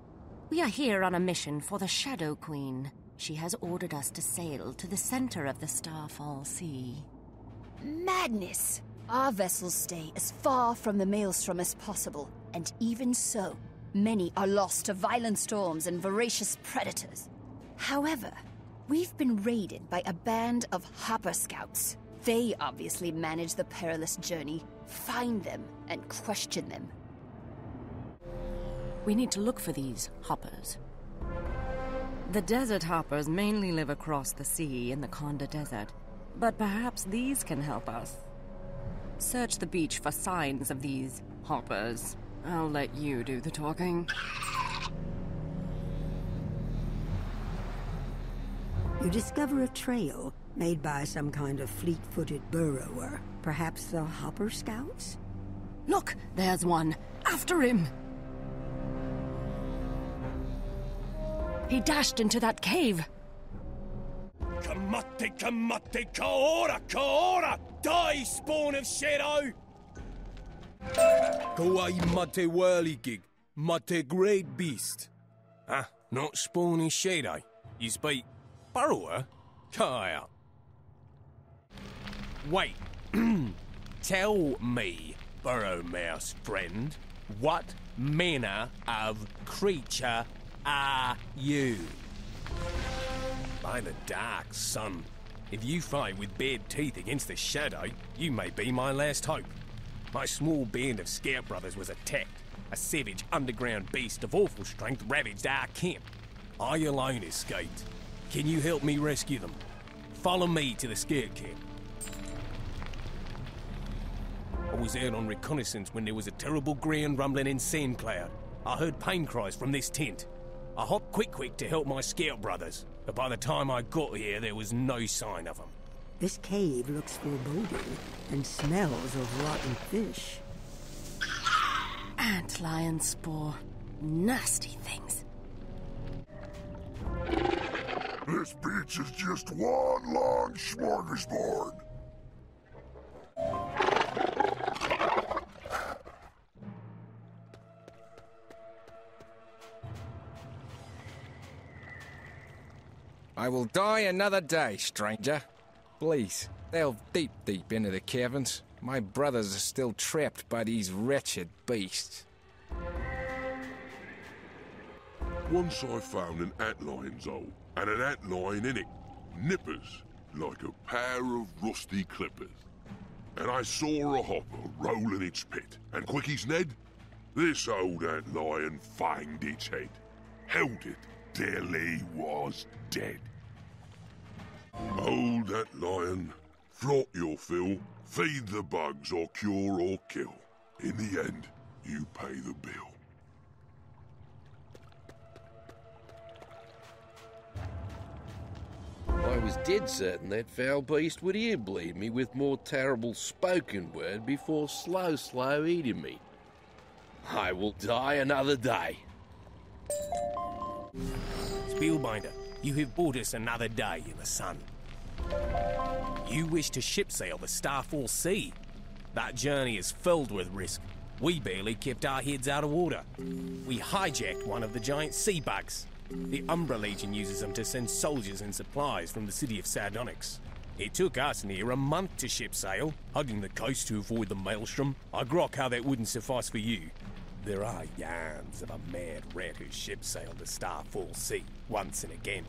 We are here on a mission for the Shadow Queen. She has ordered us to sail to the center of the Starfall Sea. Madness! Our vessels stay as far from the maelstrom as possible, and even so, many are lost to violent storms and voracious predators. However, we've been raided by a band of Hopper Scouts. They obviously manage the perilous journey. Find them and question them. We need to look for these hoppers. The desert hoppers mainly live across the sea in the Konda Desert, but perhaps these can help us. Search the beach for signs of these hoppers. I'll let you do the talking. You discover a trail made by some kind of fleet-footed burrower. Perhaps the Hopper Scouts? Look, there's one. After him! He dashed into that cave. Kamate, kamate, kaora, kaora! Die, spawn of shadow! Kawaii mate whirligig, mate great beast. Ah, not spawn of shadow. You speak burrower? Kaya. Wait. Tell me, burrow mouse friend, what manner of creature are you? By the dark sun, if you fight with bared teeth against the shadow, you may be my last hope. My small band of scout brothers was attacked. A savage underground beast of awful strength ravaged our camp. I alone escaped. Can you help me rescue them? Follow me to the scout camp. I was out on reconnaissance when there was a terrible ground rumbling in Sand Cloud. I heard pain cries from this tent. I hopped quick to help my scout brothers, but by the time I got here, there was no sign of them. This cave looks foreboding and smells of rotten fish. Antlion spore. Nasty things. This beach is just one long smorgasbord. I will die another day, stranger. Please, delve deep into the caverns. My brothers are still trapped by these wretched beasts. Once I found an antlion's hole, and an antlion in it. Nippers, like a pair of rusty clippers. And I saw a hopper roll in its pit, and quick as Ned, this old antlion fanged its head, held it till he was dead. Old antlion, float your fill, feed the bugs or cure or kill. In the end, you pay the bill. I was dead certain that foul beast would ear-bleed me with more terrible spoken word before slow eating me. I will die another day. Spellbinder, you have brought us another day in the sun. You wish to ship sail the Starfall Sea. That journey is filled with risk. We barely kept our heads out of water. We hijacked one of the giant sea bugs. The Umbra Legion uses them to send soldiers and supplies from the city of Sardonyx. It took us near a month to ship sail, hugging the coast to avoid the maelstrom. I grok how that wouldn't suffice for you. There are yarns of a mad rat who ship sailed the Starfall Sea once and again.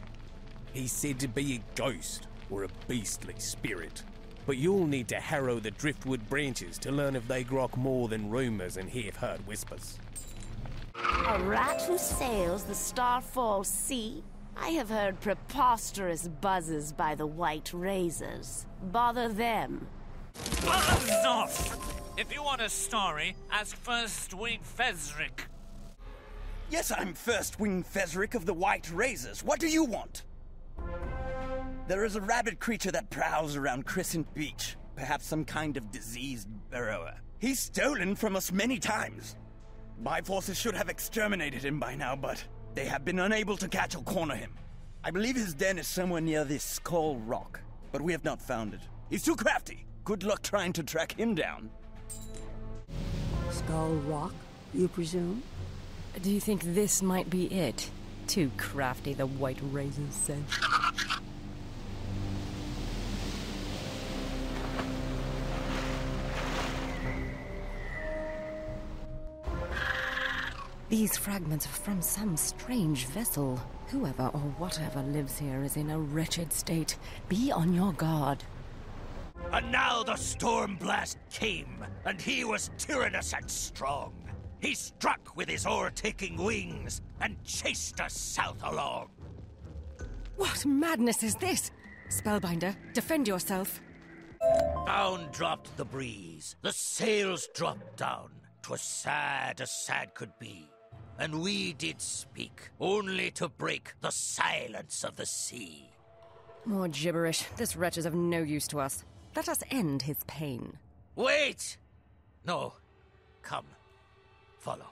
He's said to be a ghost or a beastly spirit. But you'll need to harrow the driftwood branches to learn if they grok more than rumours and half-heard whispers. A rat who sails the Starfall Sea? I have heard preposterous buzzes by the White Razors. Bother them. Buzz off! If you want a story, ask First Wing Fezric. Yes, I'm First Wing Fezric of the White Razors. What do you want? There is a rabid creature that prowls around Crescent Beach. Perhaps some kind of diseased burrower. He's stolen from us many times. My forces should have exterminated him by now, but they have been unable to catch or corner him. I believe his den is somewhere near this Skull Rock, but we have not found it. He's too crafty. Good luck trying to track him down. Skull Rock, you presume? Do you think this might be it? Too crafty, the White Razors said. These fragments are from some strange vessel. Whoever or whatever lives here is in a wretched state. Be on your guard. And now the storm blast came, and he was tyrannous and strong. He struck with his o'ertaking wings and chased us south along. What madness is this? Spellbinder, defend yourself. Down dropped the breeze. The sails dropped down. 'Twas sad as sad could be. And we did speak, only to break the silence of the sea. More gibberish. This wretch is of no use to us. Let us end his pain. Wait! No. Come. Follow.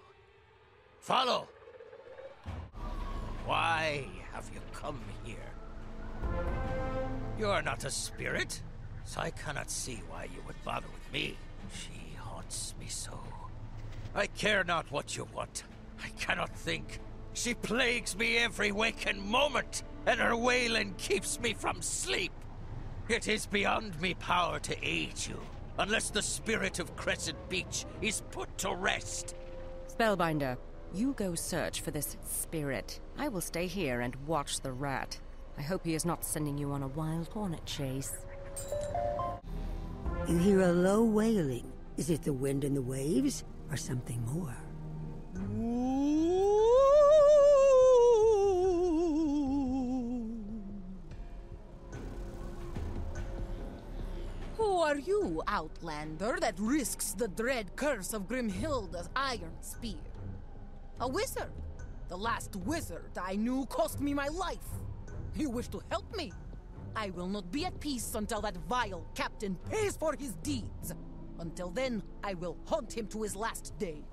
Follow! Why have you come here? You are not a spirit, so I cannot see why you would bother with me. She haunts me so. I care not what you want. I cannot think. She plagues me every waking moment, and her wailing keeps me from sleep. It is beyond me power to aid you, unless the spirit of Crescent Beach is put to rest. Spellbinder, you go search for this spirit. I will stay here and watch the rat. I hope he is not sending you on a wild hornet chase. You hear a low wailing. Is it the wind and the waves, or something more? Who are you, Outlander, that risks the dread curse of Grimhilda's iron spear? A wizard. The last wizard I knew cost me my life. You wish to help me? I will not be at peace until that vile captain pays for his deeds. Until then, I will haunt him to his last days.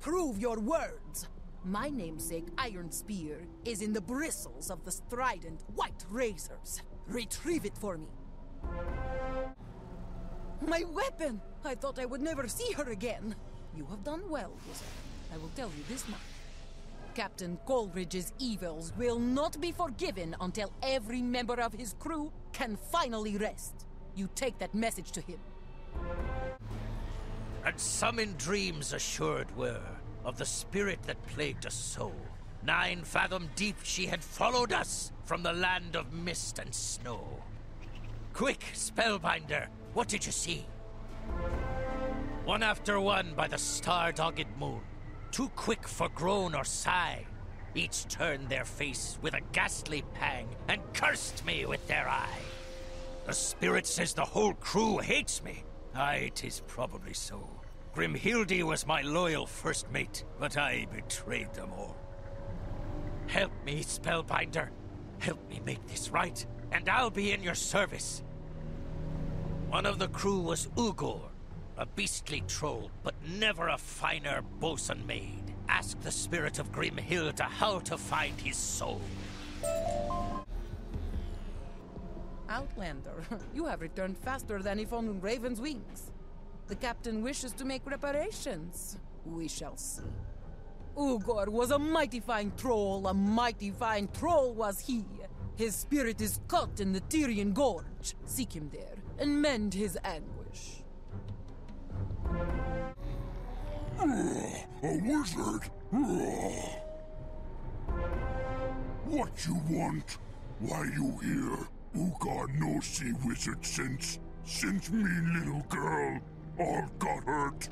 Prove your words. My namesake Iron Spear is in the bristles of the strident White Razors. Retrieve it for me. My weapon! I thought I would never see her again. You have done well, wizard. I will tell you this much. Captain Coleridge's evils will not be forgiven until every member of his crew can finally rest. You take that message to him. And some in dreams assured were of the spirit that plagued us so. 9 fathom deep she had followed us from the land of mist and snow. Quick, Spellbinder, what did you see? One after one by the star-dogged moon, too quick for groan or sigh, each turned their face with a ghastly pang and cursed me with their eye. The spirit says the whole crew hates me. Aye, 'tis probably so. Grimhilde was my loyal first mate, but I betrayed them all. Help me, Spellbinder. Help me make this right, and I'll be in your service. One of the crew was Ugor, a beastly troll, but never a finer bosun made. Ask the spirit of Grimhilde how to find his soul. Outlander, you have returned faster than if on Raven's wings. The captain wishes to make reparations. We shall see. Ugor was a mighty fine troll was he. His spirit is caught in the Tyrian Gorge. Seek him there and mend his anguish. A wizard? What you want? Why you here? Ugar no see wizard since me little girl all got hurt.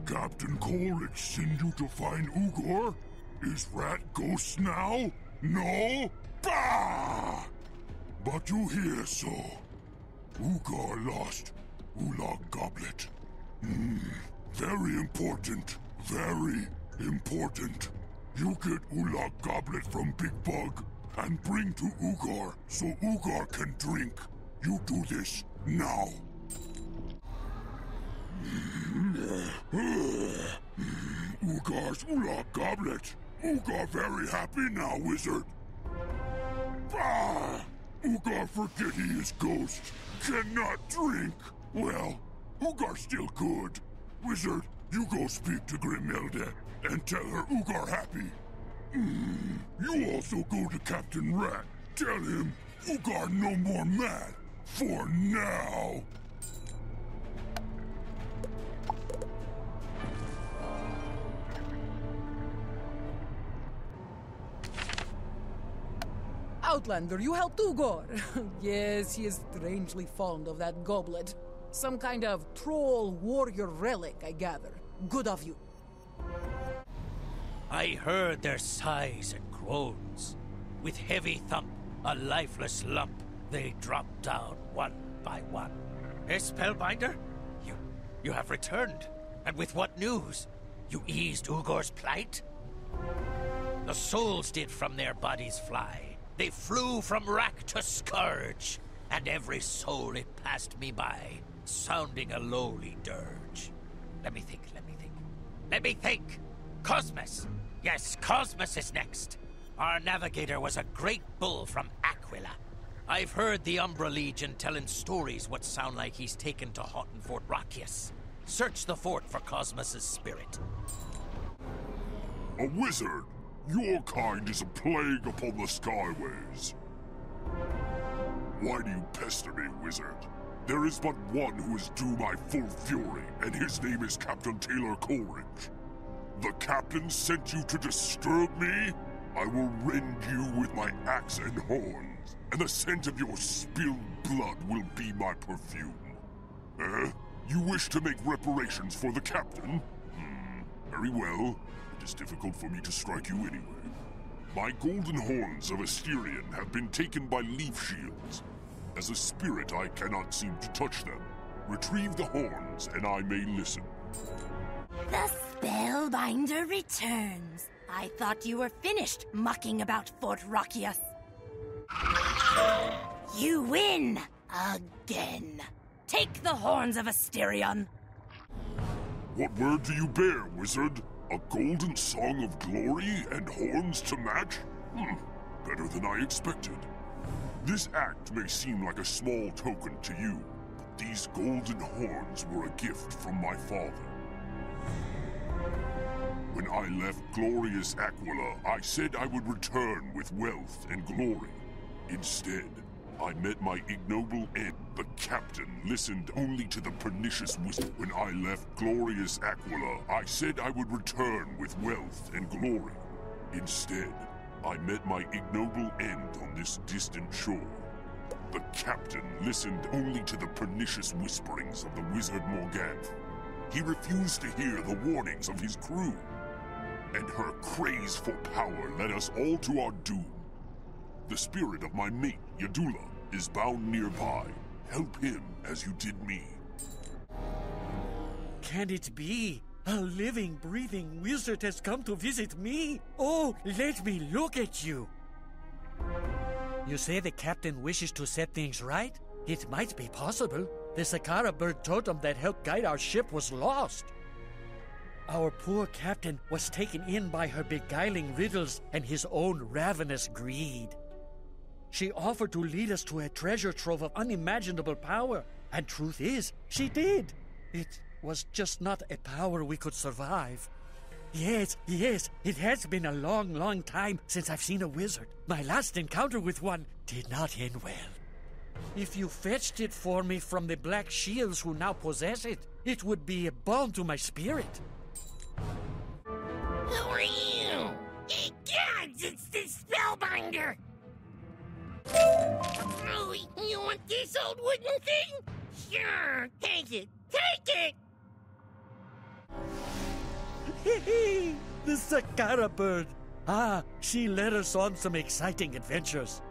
Captain Coleridge send you to find Ugor? Is rat ghost now? No? Bah! But you hear so. Ugar lost Ulag Goblet. Very important. Very important. You get Ulag Goblet from Big Bug and bring to Ugar so Ugar can drink. You do this now. Ugar's Ulag Goblet. Ugar very happy now, wizard. Bah! Ugar forget he is ghost. Cannot drink. Well, Ugar still good. Wizard, you go speak to Grimhilda and tell her Ugar happy. You also go to Captain Rat. Tell him Ugar no more mad. For now. Outlander, you helped Ugor. Yes, he is strangely fond of that goblet. Some kind of troll warrior relic, I gather. Good of you. I heard their sighs and groans. With heavy thump, a lifeless lump, they dropped down one by one. Hey, Spellbinder? You have returned. And with what news? You eased Ugor's plight? The souls did from their bodies fly. They flew from rack to scourge, and every soul it passed me by, sounding a lowly dirge. Let me think. Cosmos! Yes, Cosmos is next. Our navigator was a great bull from Aquila. I've heard the Umbra Legion telling stories what sound like he's taken to haunt in Fort Rachias. Search the fort for Cosmos's spirit. A wizard! Your kind is a plague upon the skyways. Why do you pester me, wizard? There is but one who is due my full fury, and his name is Captain Taylor Coleridge. The captain sent you to disturb me? I will rend you with my axe and horns, and the scent of your spilled blood will be my perfume. You wish to make reparations for the captain? Very well. It is difficult for me to strike you anyway. My golden horns of Asterion have been taken by leaf shields. As a spirit, I cannot seem to touch them. Retrieve the horns, and I may listen. The Spellbinder returns. I thought you were finished mucking about Fort Rachias. You win! Again. Take the horns of Asterion. What word do you bear, wizard? A golden song of glory and horns to match? Better than I expected. This act may seem like a small token to you, but these golden horns were a gift from my father. When I left glorious Aquila, I said I would return with wealth and glory. Instead, I met my ignoble end. The captain listened only to the pernicious whisper. When I left glorious Aquila, I said I would return with wealth and glory. Instead, I met my ignoble end on this distant shore. The captain listened only to the pernicious whisperings of the wizard Morganth. He refused to hear the warnings of his crew. And her craze for power led us all to our doom. The spirit of my mate, Yadula, is bound nearby. Help him as you did me. Can it be? A living, breathing wizard has come to visit me? Oh, let me look at you. You say the captain wishes to set things right? It might be possible. The Sakara bird totem that helped guide our ship was lost. Our poor captain was taken in by her beguiling riddles and his own ravenous greed. She offered to lead us to a treasure trove of unimaginable power, and truth is, she did. It was just not a power we could survive. Yes, it has been a long time since I've seen a wizard. My last encounter with one did not end well. If you fetched it for me from the black shields who now possess it, it would be a balm to my spirit. Who are you? Gods, it's the Spellbinder! Oh, you want this old wooden thing? Sure, take it! Take it! The Sakara bird. Ah, she led us on some exciting adventures.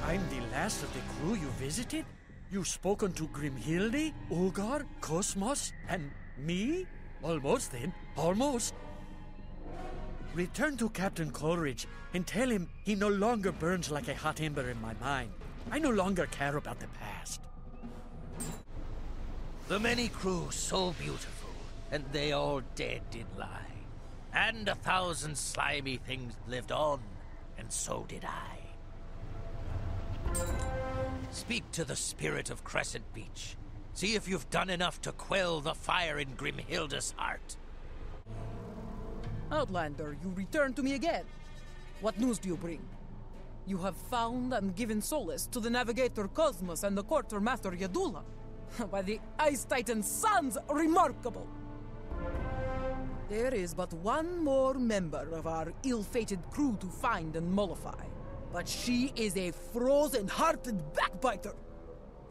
I'm the last of the crew you visited? You've spoken to Grimhilde, Ugar, Cosmos, and me? Almost then, almost. Return to Captain Coleridge and tell him he no longer burns like a hot ember in my mind. I no longer care about the past. The many crew so beautiful, and they all dead did lie. And 1,000 slimy things lived on, and so did I. Speak to the spirit of Crescent Beach. See if you've done enough to quell the fire in Grimhilda's heart. Outlander, you return to me again. What news do you bring? You have found and given solace to the Navigator Cosmos and the Quartermaster Yadula. By the Ice Titan's sons, remarkable! There is but one more member of our ill-fated crew to find and mollify. But she is a frozen-hearted backbiter.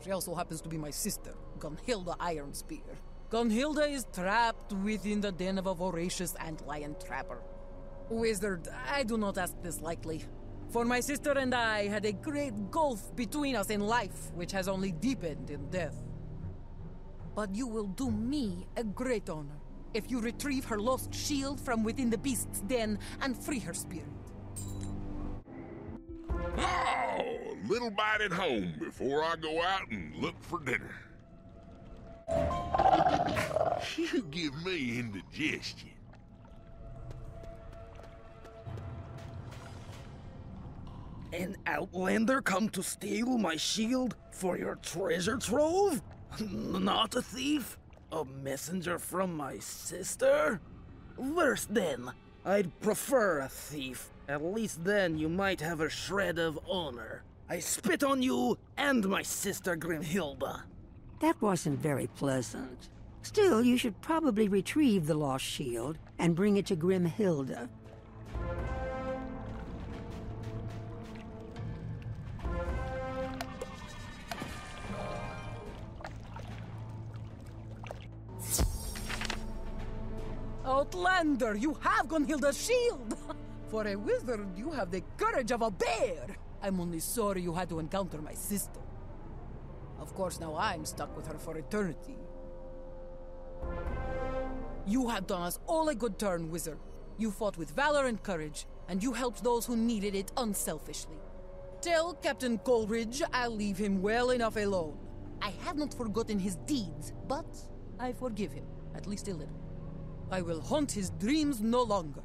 She also happens to be my sister, Gunhilda Ironspear. Gunhilda is trapped within the den of a voracious antlion trapper. Wizard, I do not ask this lightly. For my sister and I had a great gulf between us in life, which has only deepened in death. But you will do me a great honor if you retrieve her lost shield from within the beast's den and free her spirit. Oh, a little bite at home before I go out and look for dinner. You give me indigestion. An outlander come to steal my shield for your treasure trove? Not a thief? A messenger from my sister? Worse then. I'd prefer a thief. At least then you might have a shred of honor. I spit on you and my sister Grimhilda. That wasn't very pleasant. Still, you should probably retrieve the lost shield and bring it to Grimhilda. Outlander, you have Gunhilda's shield! For a wizard, you have the courage of a bear! I'm only sorry you had to encounter my sister. Of course, now I'm stuck with her for eternity. You have done us all a good turn, wizard. You fought with valor and courage, and you helped those who needed it unselfishly. Tell Captain Coleridge I'll leave him well enough alone. I have not forgotten his deeds, but I forgive him, at least a little. I will haunt his dreams no longer.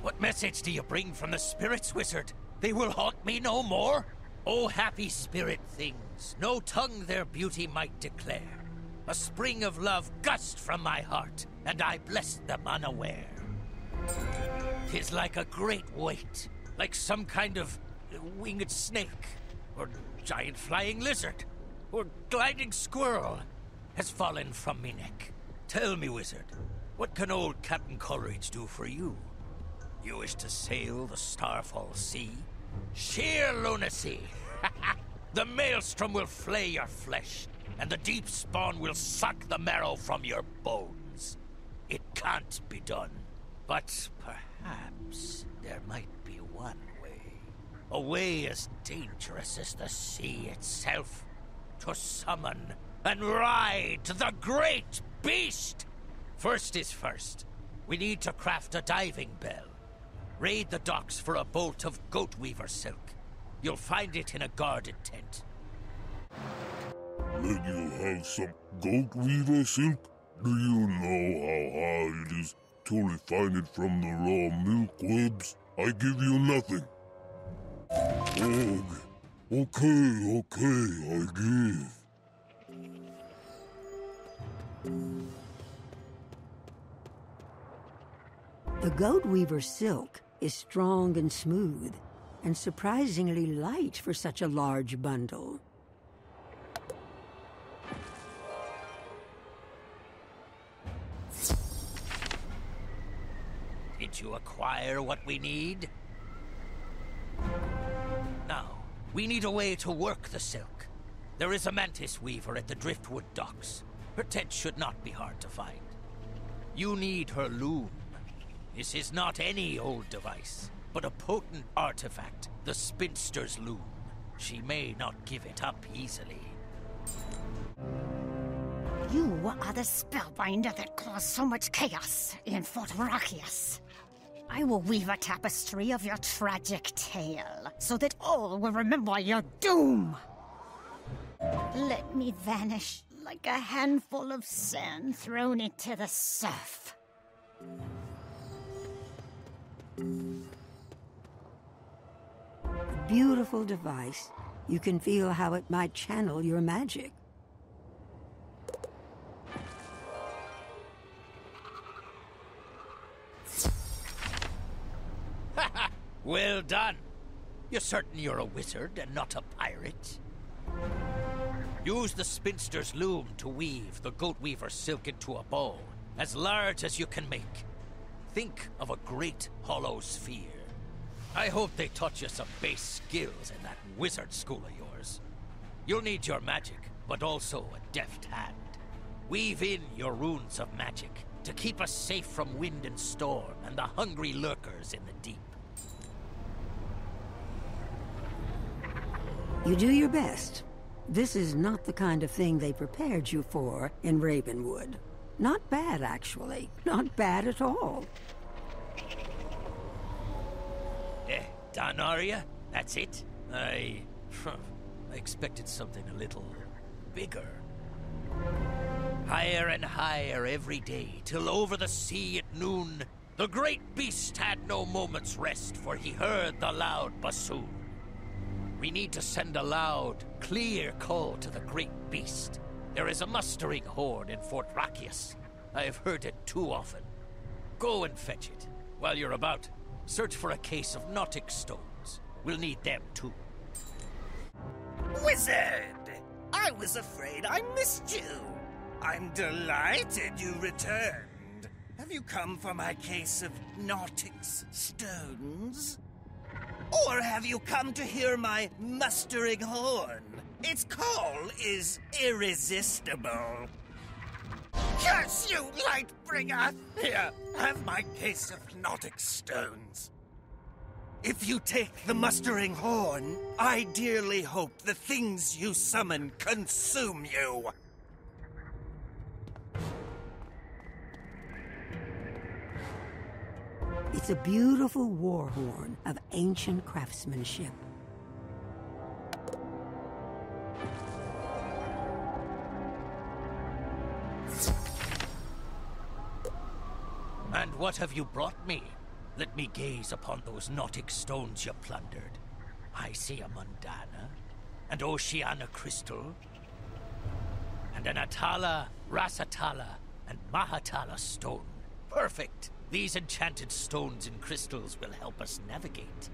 What message do you bring from the spirits, wizard? They will haunt me no more? O happy spirit things, no tongue their beauty might declare. A spring of love gushed from my heart, and I blessed them unaware. 'Tis like a great weight, like some kind of winged snake, or giant flying lizard, or gliding squirrel, has fallen from me neck. Tell me, wizard, what can old Captain Coleridge do for you? You wish to sail the Starfall Sea? Sheer lunacy! The maelstrom will flay your flesh, and the deep spawn will suck the marrow from your bones. It can't be done. But perhaps there might be one way. A way as dangerous as the sea itself. To summon and ride the great beast! First is first. We need to craft a diving bell. Raid the docks for a bolt of goat weaver silk. You'll find it in a guarded tent. Let you have some goat weaver silk? Do you know how hard it is to refine it from the raw milkwebs? I give you nothing. Okay, I give. The goat weaver's silk is strong and smooth, and surprisingly light for such a large bundle. Did you acquire what we need? Now, we need a way to work the silk. There is a mantis weaver at the driftwood docks. Her tent should not be hard to find. You need her loom. This is not any old device, but a potent artifact, the spinster's loom. She may not give it up easily. You are the spellbinder that caused so much chaos in Fort Rachias. I will weave a tapestry of your tragic tale, so that all will remember your doom. Let me vanish like a handful of sand thrown into the surf. Beautiful device. You can feel how it might channel your magic. Well done. You're certain you're a wizard and not a pirate? Use the spinster's loom to weave the goat weaver's silk into a ball, as large as you can make. Think of a great hollow sphere. I hope they taught you some base skills in that wizard school of yours. You'll need your magic, but also a deft hand. Weave in your runes of magic to keep us safe from wind and storm and the hungry lurkers in the deep. You do your best. This is not the kind of thing they prepared you for in Ravenwood. Not bad, actually. Not bad at all. Done, are ya? That's it? I expected something a little bigger. Higher and higher every day, till over the sea at noon, the great beast had no moment's rest, for he heard the loud bassoon. We need to send a loud, clear call to the great beast. There is a mustering horn in Fort Rachias. I have heard it too often. Go and fetch it. While you're about, search for a case of Nautic stones. We'll need them too. Wizard! I was afraid I missed you. I'm delighted you returned. Have you come for my case of Nautic stones? Or have you come to hear my mustering horn? Its call is irresistible. Curse you, Lightbringer! Here, have my case of Nautic stones. If you take the mustering horn, I dearly hope the things you summon consume you. It's a beautiful war horn of ancient craftsmanship. And what have you brought me? Let me gaze upon those Nautic stones you plundered. I see a Mundana, and Oceana crystal, and an Atala, Rasatala, and Mahatala stone. Perfect! These enchanted stones and crystals will help us navigate.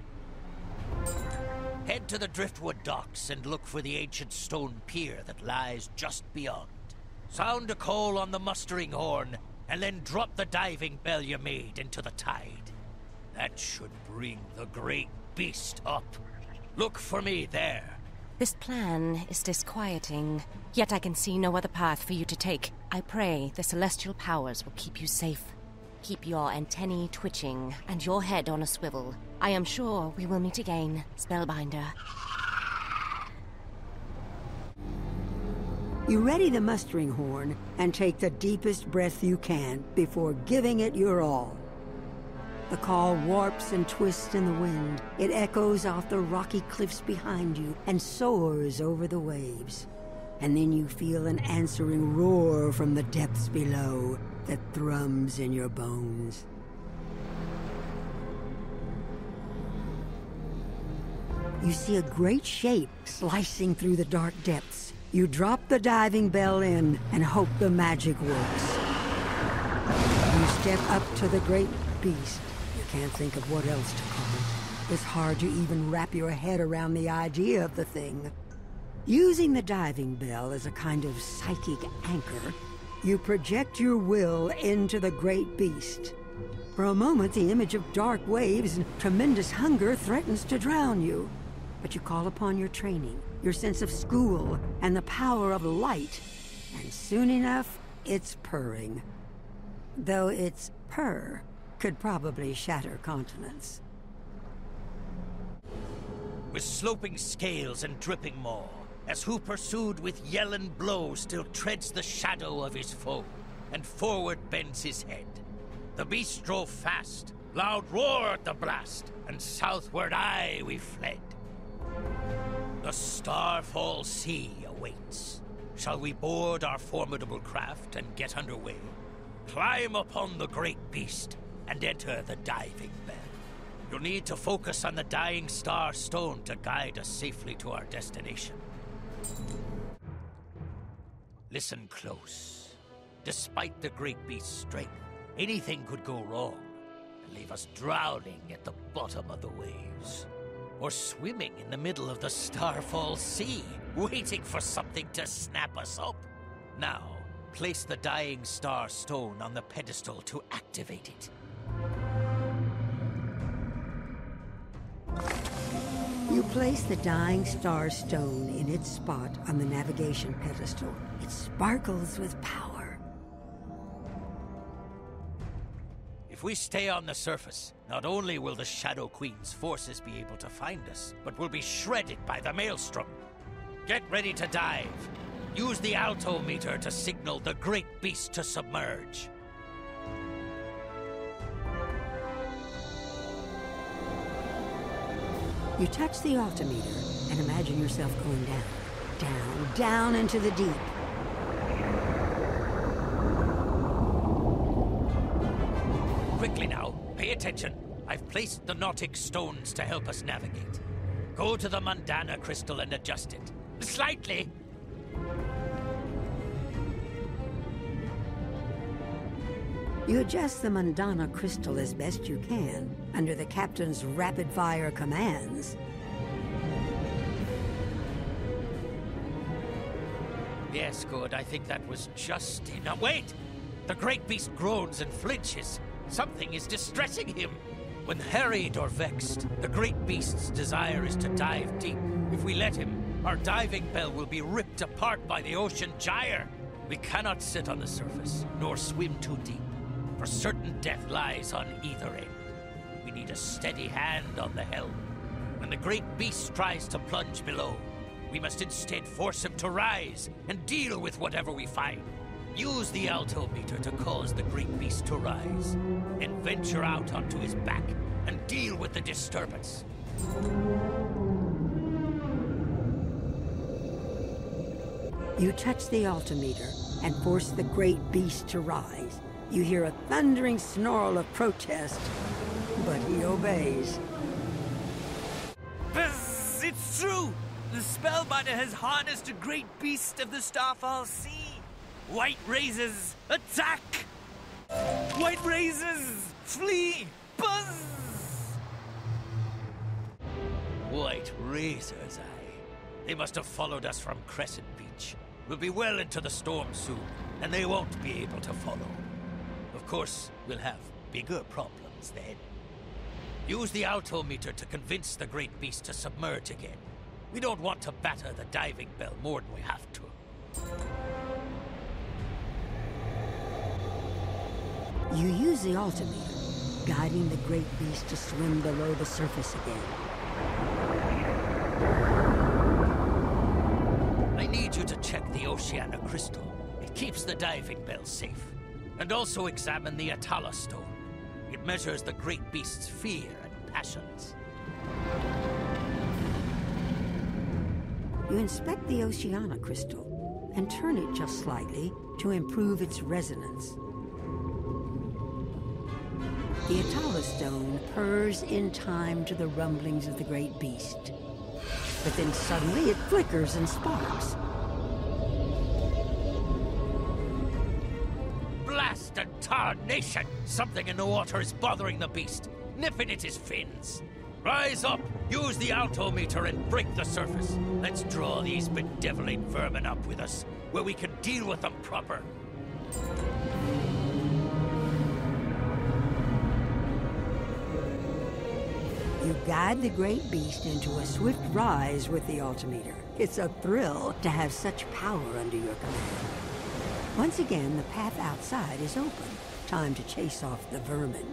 Head to the driftwood docks and look for the ancient stone pier that lies just beyond. Sound a call on the mustering horn, and then drop the diving bell you made into the tide. That should bring the great beast up. Look for me there. This plan is disquieting, yet I can see no other path for you to take. I pray the celestial powers will keep you safe. Keep your antennae twitching and your head on a swivel. I am sure we will meet again, Spellbinder. You ready the mustering horn and take the deepest breath you can before giving it your all. The call warps and twists in the wind. It echoes off the rocky cliffs behind you and soars over the waves. And then you feel an answering roar from the depths below that thrums in your bones. You see a great shape slicing through the dark depths. You drop the diving bell in and hope the magic works. You step up to the great beast. You can't think of what else to call it. It's hard to even wrap your head around the idea of the thing. Using the diving bell as a kind of psychic anchor, you project your will into the great beast. For a moment, the image of dark waves and tremendous hunger threatens to drown you. But you call upon your training, your sense of school, and the power of light. And soon enough, it's purring. Though its purr could probably shatter continents. With sloping scales and dripping maw, as who pursued with yell and blow still treads the shadow of his foe, and forward bends his head. The beast drove fast, loud roared the blast, and southward aye we fled. The Starfall Sea awaits. Shall we board our formidable craft and get underway? Climb upon the great beast and enter the diving bell. You'll need to focus on the dying star stone to guide us safely to our destination. Listen close. Despite the great beast's strength, anything could go wrong and leave us drowning at the bottom of the waves. Or swimming in the middle of the Starfall Sea, waiting for something to snap us up. Now, place the dying star stone on the pedestal to activate it. You place the dying star stone in its spot on the navigation pedestal. It sparkles with power. If we stay on the surface, not only will the Shadow Queen's forces be able to find us, but we'll be shredded by the maelstrom. Get ready to dive. Use the altimeter to signal the great beast to submerge. You touch the altimeter and imagine yourself going down, down, down into the deep. Quickly now, pay attention. I've placed the Nautic stones to help us navigate. Go to the Mundana crystal and adjust it. Slightly. You adjust the Mundana crystal as best you can, under the captain's rapid-fire commands. Yes, good. I think that was just enough. Wait! The great beast groans and flinches. Something is distressing him. When harried or vexed, the great beast's desire is to dive deep. If we let him, our diving bell will be ripped apart by the ocean gyre. We cannot sit on the surface, nor swim too deep, for certain death lies on either end. We need a steady hand on the helm. When the great beast tries to plunge below, we must instead force him to rise and deal with whatever we find. Use the altimeter to cause the great beast to rise, and venture out onto his back and deal with the disturbance. You touch the altimeter and force the great beast to rise. You hear a thundering snarl of protest, but he obeys. Buzz! It's true! The Spellbinder has harnessed a great beast of the Starfall Sea. White Razors, attack! White Razors, flee! Buzz! White Razors, aye. They must have followed us from Crescent Beach. We'll be well into the storm soon, and they won't be able to follow. Of course, we'll have bigger problems then. Use the altimeter to convince the great beast to submerge again. We don't want to batter the diving bell more than we have to. You use the altimeter, guiding the great beast to swim below the surface again. I need you to check the Oceana crystal. It keeps the diving bell safe. And also examine the Atala stone. It measures the great beast's fear and passions. You inspect the Oceana crystal and turn it just slightly to improve its resonance. The Atala stone purrs in time to the rumblings of the great beast. But then suddenly it flickers and sparks. Blast and Tarnation! Something in the water is bothering the beast, nipping at his fins. Rise up, use the altimeter and break the surface. Let's draw these bedeviling vermin up with us, where we can deal with them proper. You guide the great beast into a swift rise with the altimeter. It's a thrill to have such power under your command. Once again, the path outside is open. Time to chase off the vermin.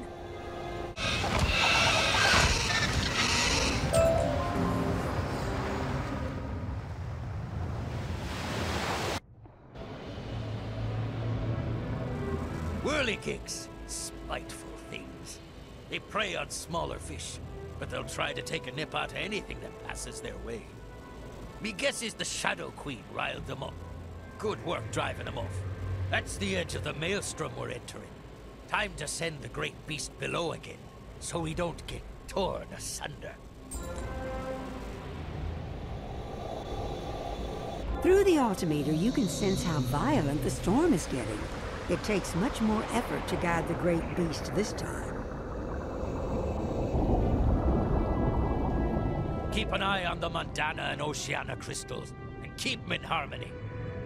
Whirligigs, spiteful things. They prey on smaller fish, but they'll try to take a nip out of anything that passes their way. Me guess is the Shadow Queen riled them up. Good work driving them off. That's the edge of the maelstrom we're entering. Time to send the great beast below again, so we don't get torn asunder. Through the altimeter, you can sense how violent the storm is getting. It takes much more effort to guide the great beast this time. Keep an eye on the Mundana and Oceana crystals, and keep them in harmony.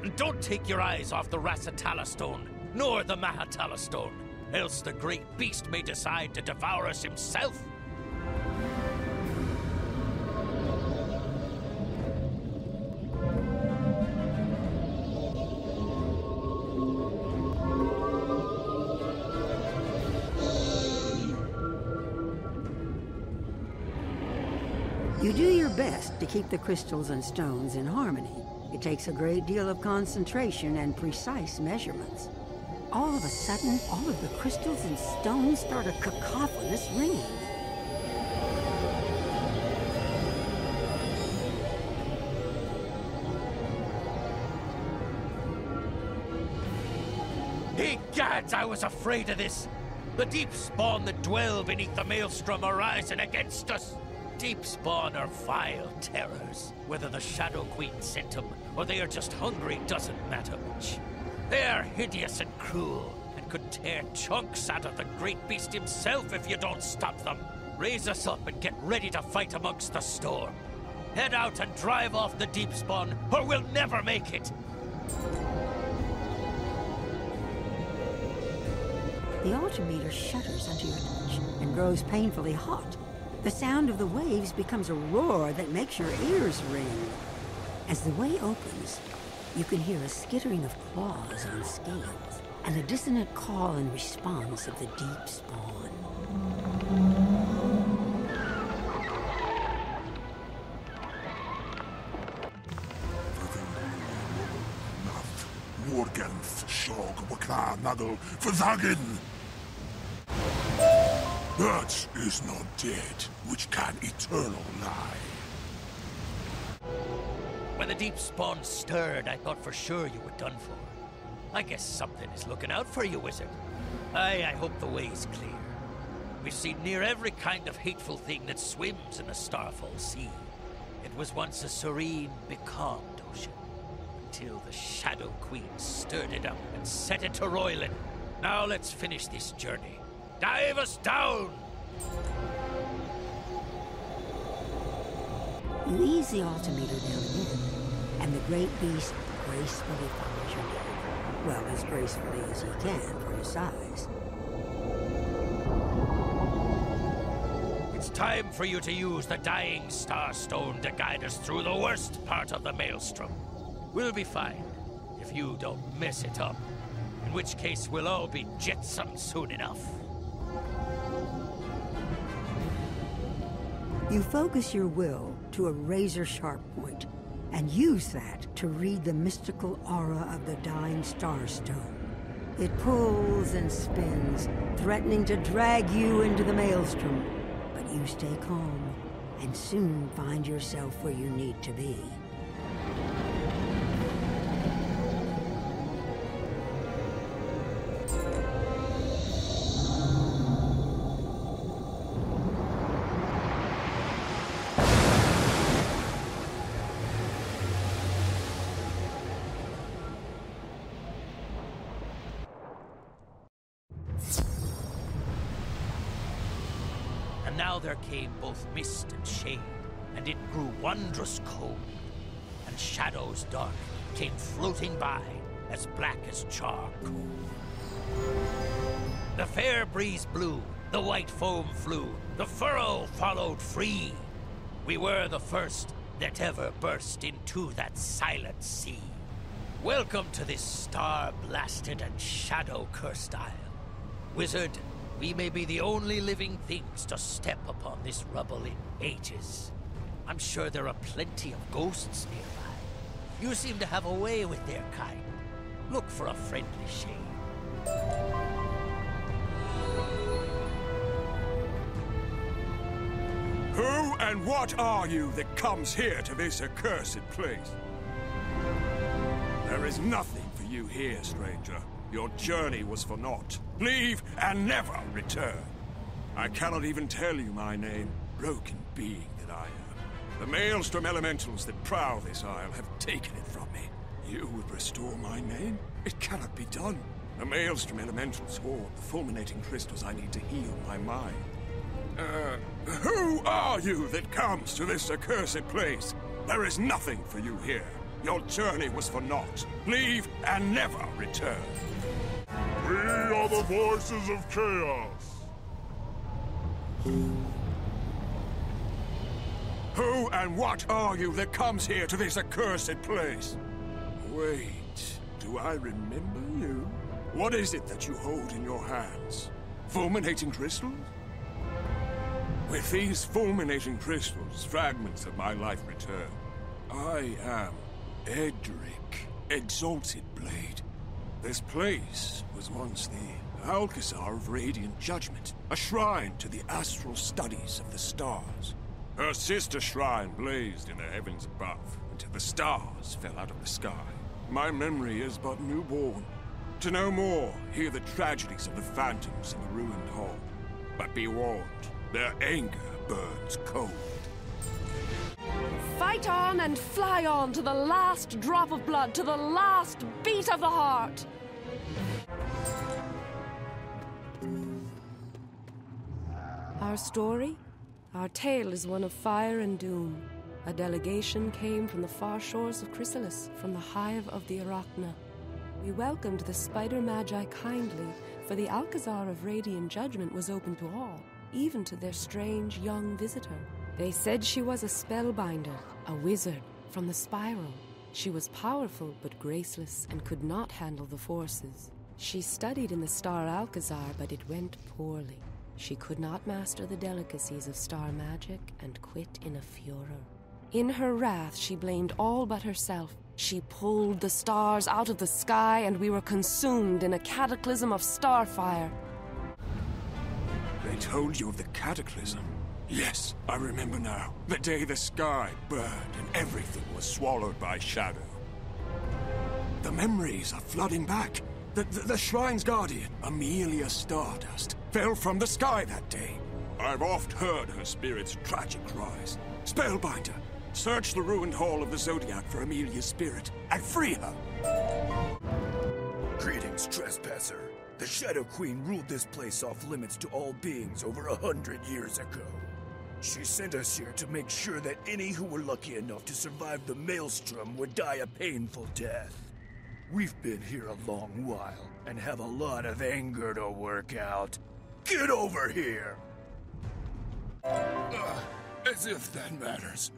And don't take your eyes off the Rasatala stone, nor the Mahatala stone, else the great beast may decide to devour us himself. You do your best to keep the crystals and stones in harmony. It takes a great deal of concentration and precise measurements. All of a sudden, all of the crystals and stones start a cacophonous ringing. Egads, I was afraid of this! The deep spawn that dwell beneath the maelstrom are rising against us! Deep spawn are vile terrors. Whether the Shadow Queen sent them, or they are just hungry, doesn't matter much. They are hideous and cruel, and could tear chunks out of the great beast himself if you don't stop them. Raise us up and get ready to fight amongst the storm. Head out and drive off the deep spawn, or we'll never make it! The altimeter shudders under your touch and grows painfully hot. The sound of the waves becomes a roar that makes your ears ring. As the way opens, you can hear a skittering of claws on scales, and a dissonant call and response of the deep spawn. Morgenth Shog Wakla Nadal Versagen! That is not dead, which can eternal lie. When the deep spawn stirred, I thought for sure you were done for. I guess something is looking out for you, wizard. I hope the way's clear. We've seen near every kind of hateful thing that swims in the Starfall Sea. It was once a serene, becalmed ocean, until the Shadow Queen stirred it up and set it to roiling. Now let's finish this journey. Dive us down! You ease the altimeter down again, and the great beast gracefully follows your lead. Well, as gracefully as he can for his size. It's time for you to use the Dying Starstone to guide us through the worst part of the maelstrom. We'll be fine, if you don't mess it up. In which case, we'll all be jettisoned soon enough. You focus your will to a razor-sharp point, and use that to read the mystical aura of the Dying Starstone. It pulls and spins, threatening to drag you into the maelstrom. But you stay calm, and soon find yourself where you need to be. now there came both mist and shade, and it grew wondrous cold, and shadows dark came floating by, as black as charcoal. The fair breeze blew, the white foam flew, the furrow followed free. We were the first that ever burst into that silent sea. Welcome to this star-blasted and shadow-cursed isle. Wizard, we may be the only living things to step upon this rubble in ages. I'm sure there are plenty of ghosts nearby. You seem to have a way with their kind. Look for a friendly shade. Who and what are you that comes here to this accursed place? There is nothing for you here, stranger. Your journey was for naught. Leave and never return. I cannot even tell you my name, broken being that I am. The Maelstrom elementals that prowl this isle have taken it from me. You would restore my name? It cannot be done. The Maelstrom elementals hoard the fulminating crystals I need to heal my mind. Who are you that comes to this accursed place? There is nothing for you here. Your journey was for naught. Leave and never return. We are the voices of chaos. Who and what are you that comes here to this accursed place? Wait, do I remember you? What is it that you hold in your hands? Fulminating crystals? With these fulminating crystals, fragments of my life return. I am Edric, Exalted Blade. This place was once the Alcazar of Radiant Judgment, a shrine to the astral studies of the stars. Her sister shrine blazed in the heavens above, until the stars fell out of the sky. My memory is but newborn. To know more, hear the tragedies of the phantoms in the ruined hall. But be warned, their anger burns cold. Fight on and fly on to the last drop of blood, to the last beat of the heart. Our story? Our tale is one of fire and doom. A delegation came from the far shores of Khrysalis, from the hive of the Arachna. We welcomed the spider magi kindly, for the Alcazar of Radiant Judgment was open to all, even to their strange young visitor. They said she was a spellbinder, a wizard from the spiral. She was powerful but graceless and could not handle the forces. She studied in the star Alcazar, but it went poorly. She could not master the delicacies of star magic and quit in a furor. In her wrath, she blamed all but herself. She pulled the stars out of the sky, and we were consumed in a cataclysm of starfire. They told you of the cataclysm? Yes, I remember now. The day the sky burned and everything was swallowed by shadow. The memories are flooding back. The shrine's guardian, Amelia Stardust, fell from the sky that day. I've oft heard her spirit's tragic cries. Spellbinder, search the ruined hall of the Zodiac for Amelia's spirit and free her. Greetings, trespasser. The Shadow Queen ruled this place off limits to all beings over 100 years ago. She sent us here to make sure that any who were lucky enough to survive the Maelstrom would die a painful death. We've been here a long while and have a lot of anger to work out. Get over here! As if that matters.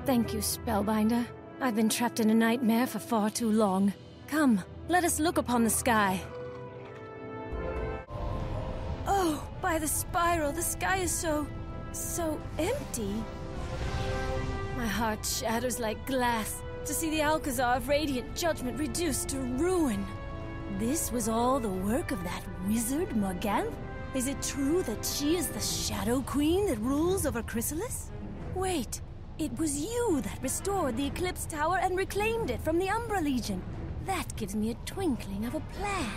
Thank you, Spellbinder. I've been trapped in a nightmare for far too long. Come, let us look upon the sky. Oh, by the spiral, the sky is so empty. My heart shatters like glass to see the Alcazar of Radiant Judgment reduced to ruin. This was all the work of that wizard, Morganth? Is it true that she is the Shadow Queen that rules over Khrysalis? Wait, it was you that restored the Eclipse Tower and reclaimed it from the Umbra Legion. That gives me a twinkling of a plan.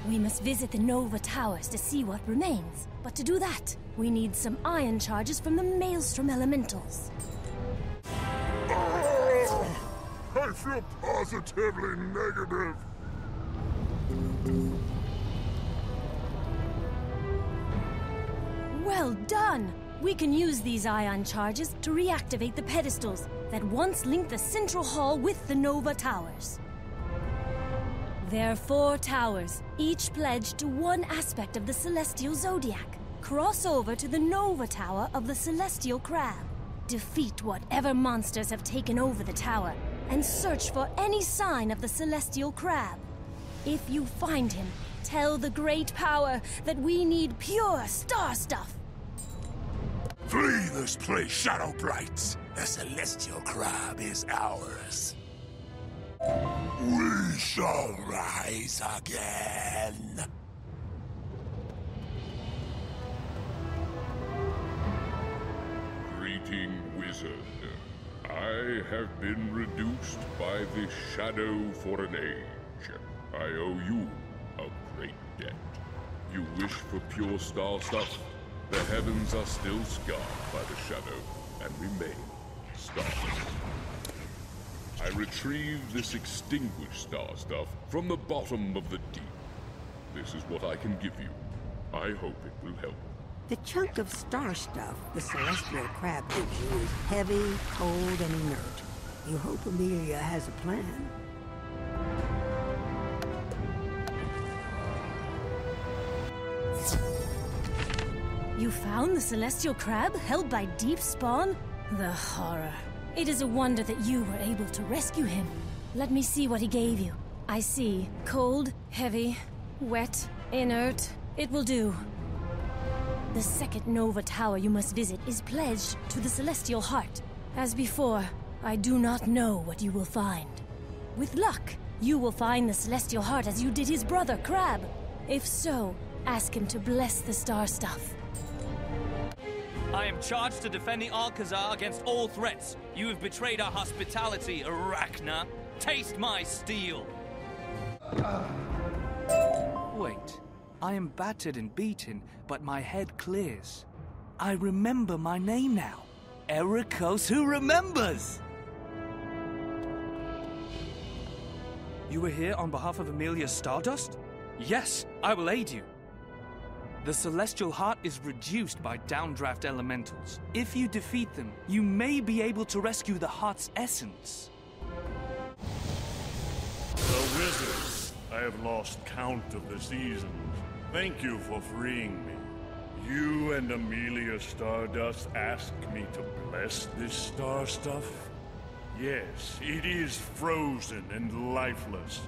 We must visit the Nova Towers to see what remains. But to do that, we need some iron charges from the Maelstrom Elementals. I feel positively negative. Well done! We can use these ion charges to reactivate the pedestals that once linked the central hall with the Nova Towers. There are 4 towers, each pledged to one aspect of the Celestial Zodiac. Cross over to the Nova Tower of the Celestial Crab. Defeat whatever monsters have taken over the tower, and search for any sign of the Celestial Crab. If you find him, tell the Great Power that we need pure star stuff. Flee this place, Shadow Blights! The Celestial Crab is ours. We shall rise again. Greeting, Wizard. I have been reduced by the Shadow for an age. I owe you a great debt. You wish for pure star stuff? The heavens are still scarred by the Shadow, and remain starless. I retrieved this extinguished star stuff from the bottom of the deep. This is what I can give you. I hope it will help. The chunk of star stuff the Celestial Crab gives you is heavy, cold, and inert. You hope Amelia has a plan. You found the Celestial Crab held by Deep Spawn? The horror. It is a wonder that you were able to rescue him. Let me see what he gave you. I see. Cold, heavy, wet, inert. It will do. The second Nova Tower you must visit is pledged to the Celestial Heart. As before, I do not know what you will find. With luck, you will find the Celestial Heart as you did his brother, Crab. If so, ask him to bless the star stuff. I am charged to defend the Alcazar against all threats. You have betrayed our hospitality, Arachna. Taste my steel. Wait. I am battered and beaten, but my head clears. I remember my name now. Ericos, who remembers? You were here on behalf of Amelia Stardust? Yes, I will aid you. The Celestial Heart is reduced by downdraft elementals. If you defeat them, you may be able to rescue the Heart's essence. The Wizards, I have lost count of the seasons. Thank you for freeing me. You and Amelia Stardust asked me to bless this star stuff? Yes, it is frozen and lifeless.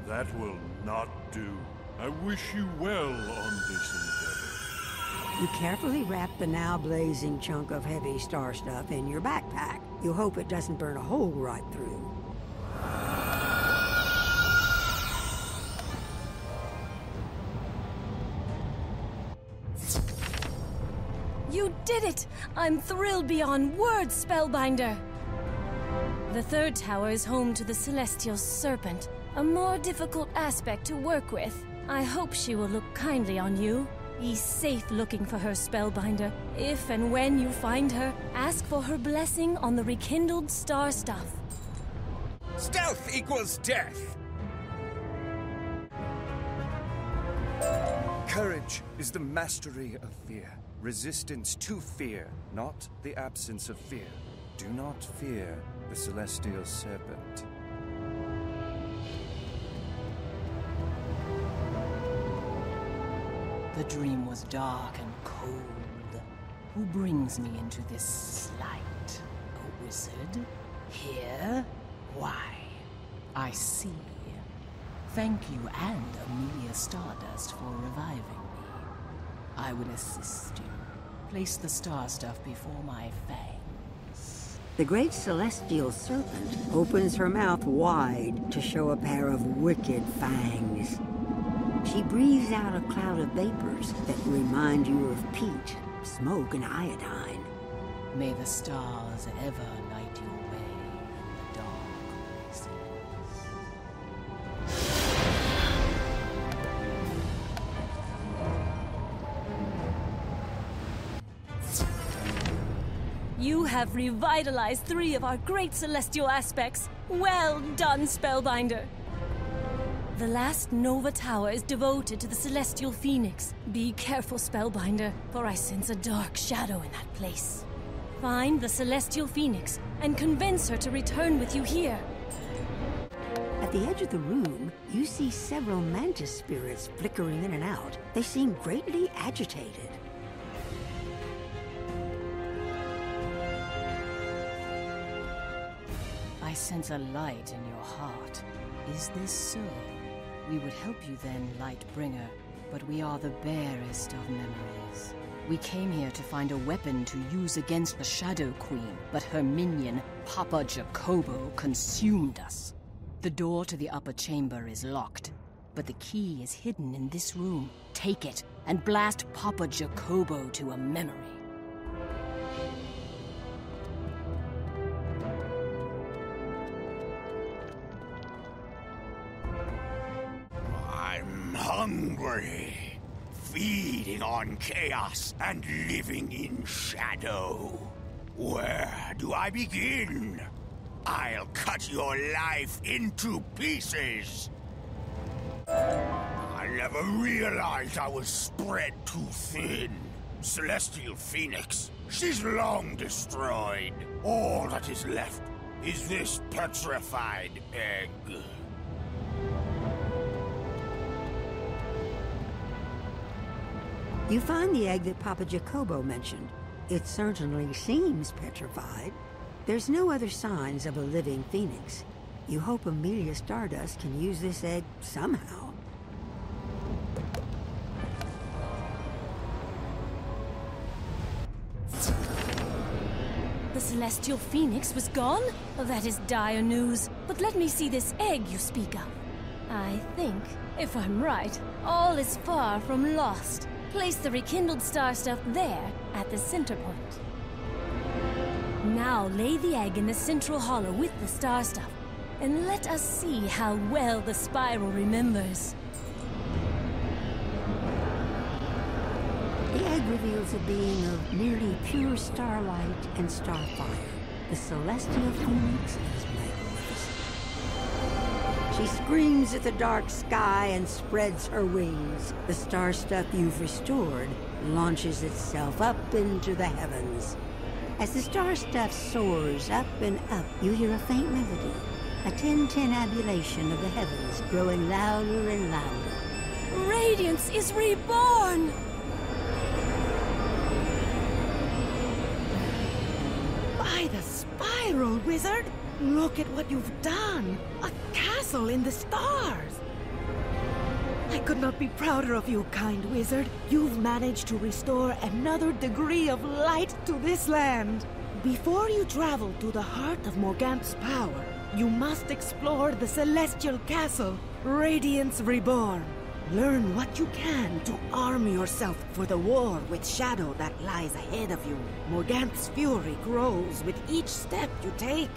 That will not do. I wish you well on this endeavor. You carefully wrap the now blazing chunk of heavy star stuff in your backpack. You hope it doesn't burn a hole right through. You did it! I'm thrilled beyond words, Spellbinder! The third tower is home to the Celestial Serpent, a more difficult aspect to work with. I hope she will look kindly on you. Be safe looking for her, Spellbinder. If and when you find her, ask for her blessing on the rekindled star stuff. Stealth equals death! Courage is the mastery of fear. Resistance to fear, not the absence of fear. Do not fear the Celestial Serpent. The dream was dark and cold. Who brings me into this light? A wizard? Here? Why? I see. Thank you and Amelia Stardust for reviving me. I will assist you. Place the star stuff before my fangs. The great Celestial Serpent opens her mouth wide to show a pair of wicked fangs. She breathes out a cloud of vapors that remind you of peat, smoke, and iodine. May the stars ever light your way in the dark places. You have revitalized 3 of our great celestial aspects. Well done, Spellbinder! The last Nova Tower is devoted to the Celestial Phoenix. Be careful, Spellbinder, for I sense a dark shadow in that place. Find the Celestial Phoenix and convince her to return with you here. At the edge of the room, you see several mantis spirits flickering in and out. They seem greatly agitated. I sense a light in your heart. Is this so? We would help you then, Lightbringer, but we are the barest of memories. We came here to find a weapon to use against the Shadow Queen, but her minion, Papa Jacobo, consumed us. The door to the upper chamber is locked, but the key is hidden in this room. Take it and blast Papa Jacobo to a memory. I'm hungry, feeding on chaos and living in shadow. Where do I begin? I'll cut your life into pieces. I never realized I was spread too thin. Celestial Phoenix, she's long destroyed. All that is left is this petrified egg. You find the egg that Papa Jacobo mentioned. It certainly seems petrified. There's no other signs of a living phoenix. You hope Amelia Stardust can use this egg somehow. The Celestial Phoenix was gone? That is dire news. But let me see this egg you speak of. I think, if I'm right, all is far from lost. Place the rekindled star stuff there, at the center point. Now lay the egg in the central hollow with the star stuff, and let us see how well the spiral remembers. The egg reveals a being of nearly pure starlight and starfire. The Celestial Phoenix is magnificent. She screams at the dark sky and spreads her wings. The star stuff you've restored launches itself up into the heavens. As the star stuff soars up and up, you hear a faint melody, a tintinnabulation of the heavens growing louder and louder. Radiance is reborn! By the spiral, Wizard! Look at what you've done! A castle in the stars! I could not be prouder of you, kind wizard. You've managed to restore another degree of light to this land. Before you travel to the heart of Morgant's power, you must explore the Celestial Castle, Radiance Reborn. Learn what you can to arm yourself for the war with shadow that lies ahead of you. Morgant's fury grows with each step you take.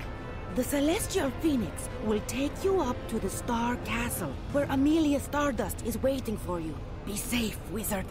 The Celestial Phoenix will take you up to the Star Castle, where Amelia Stardust is waiting for you. Be safe, wizard.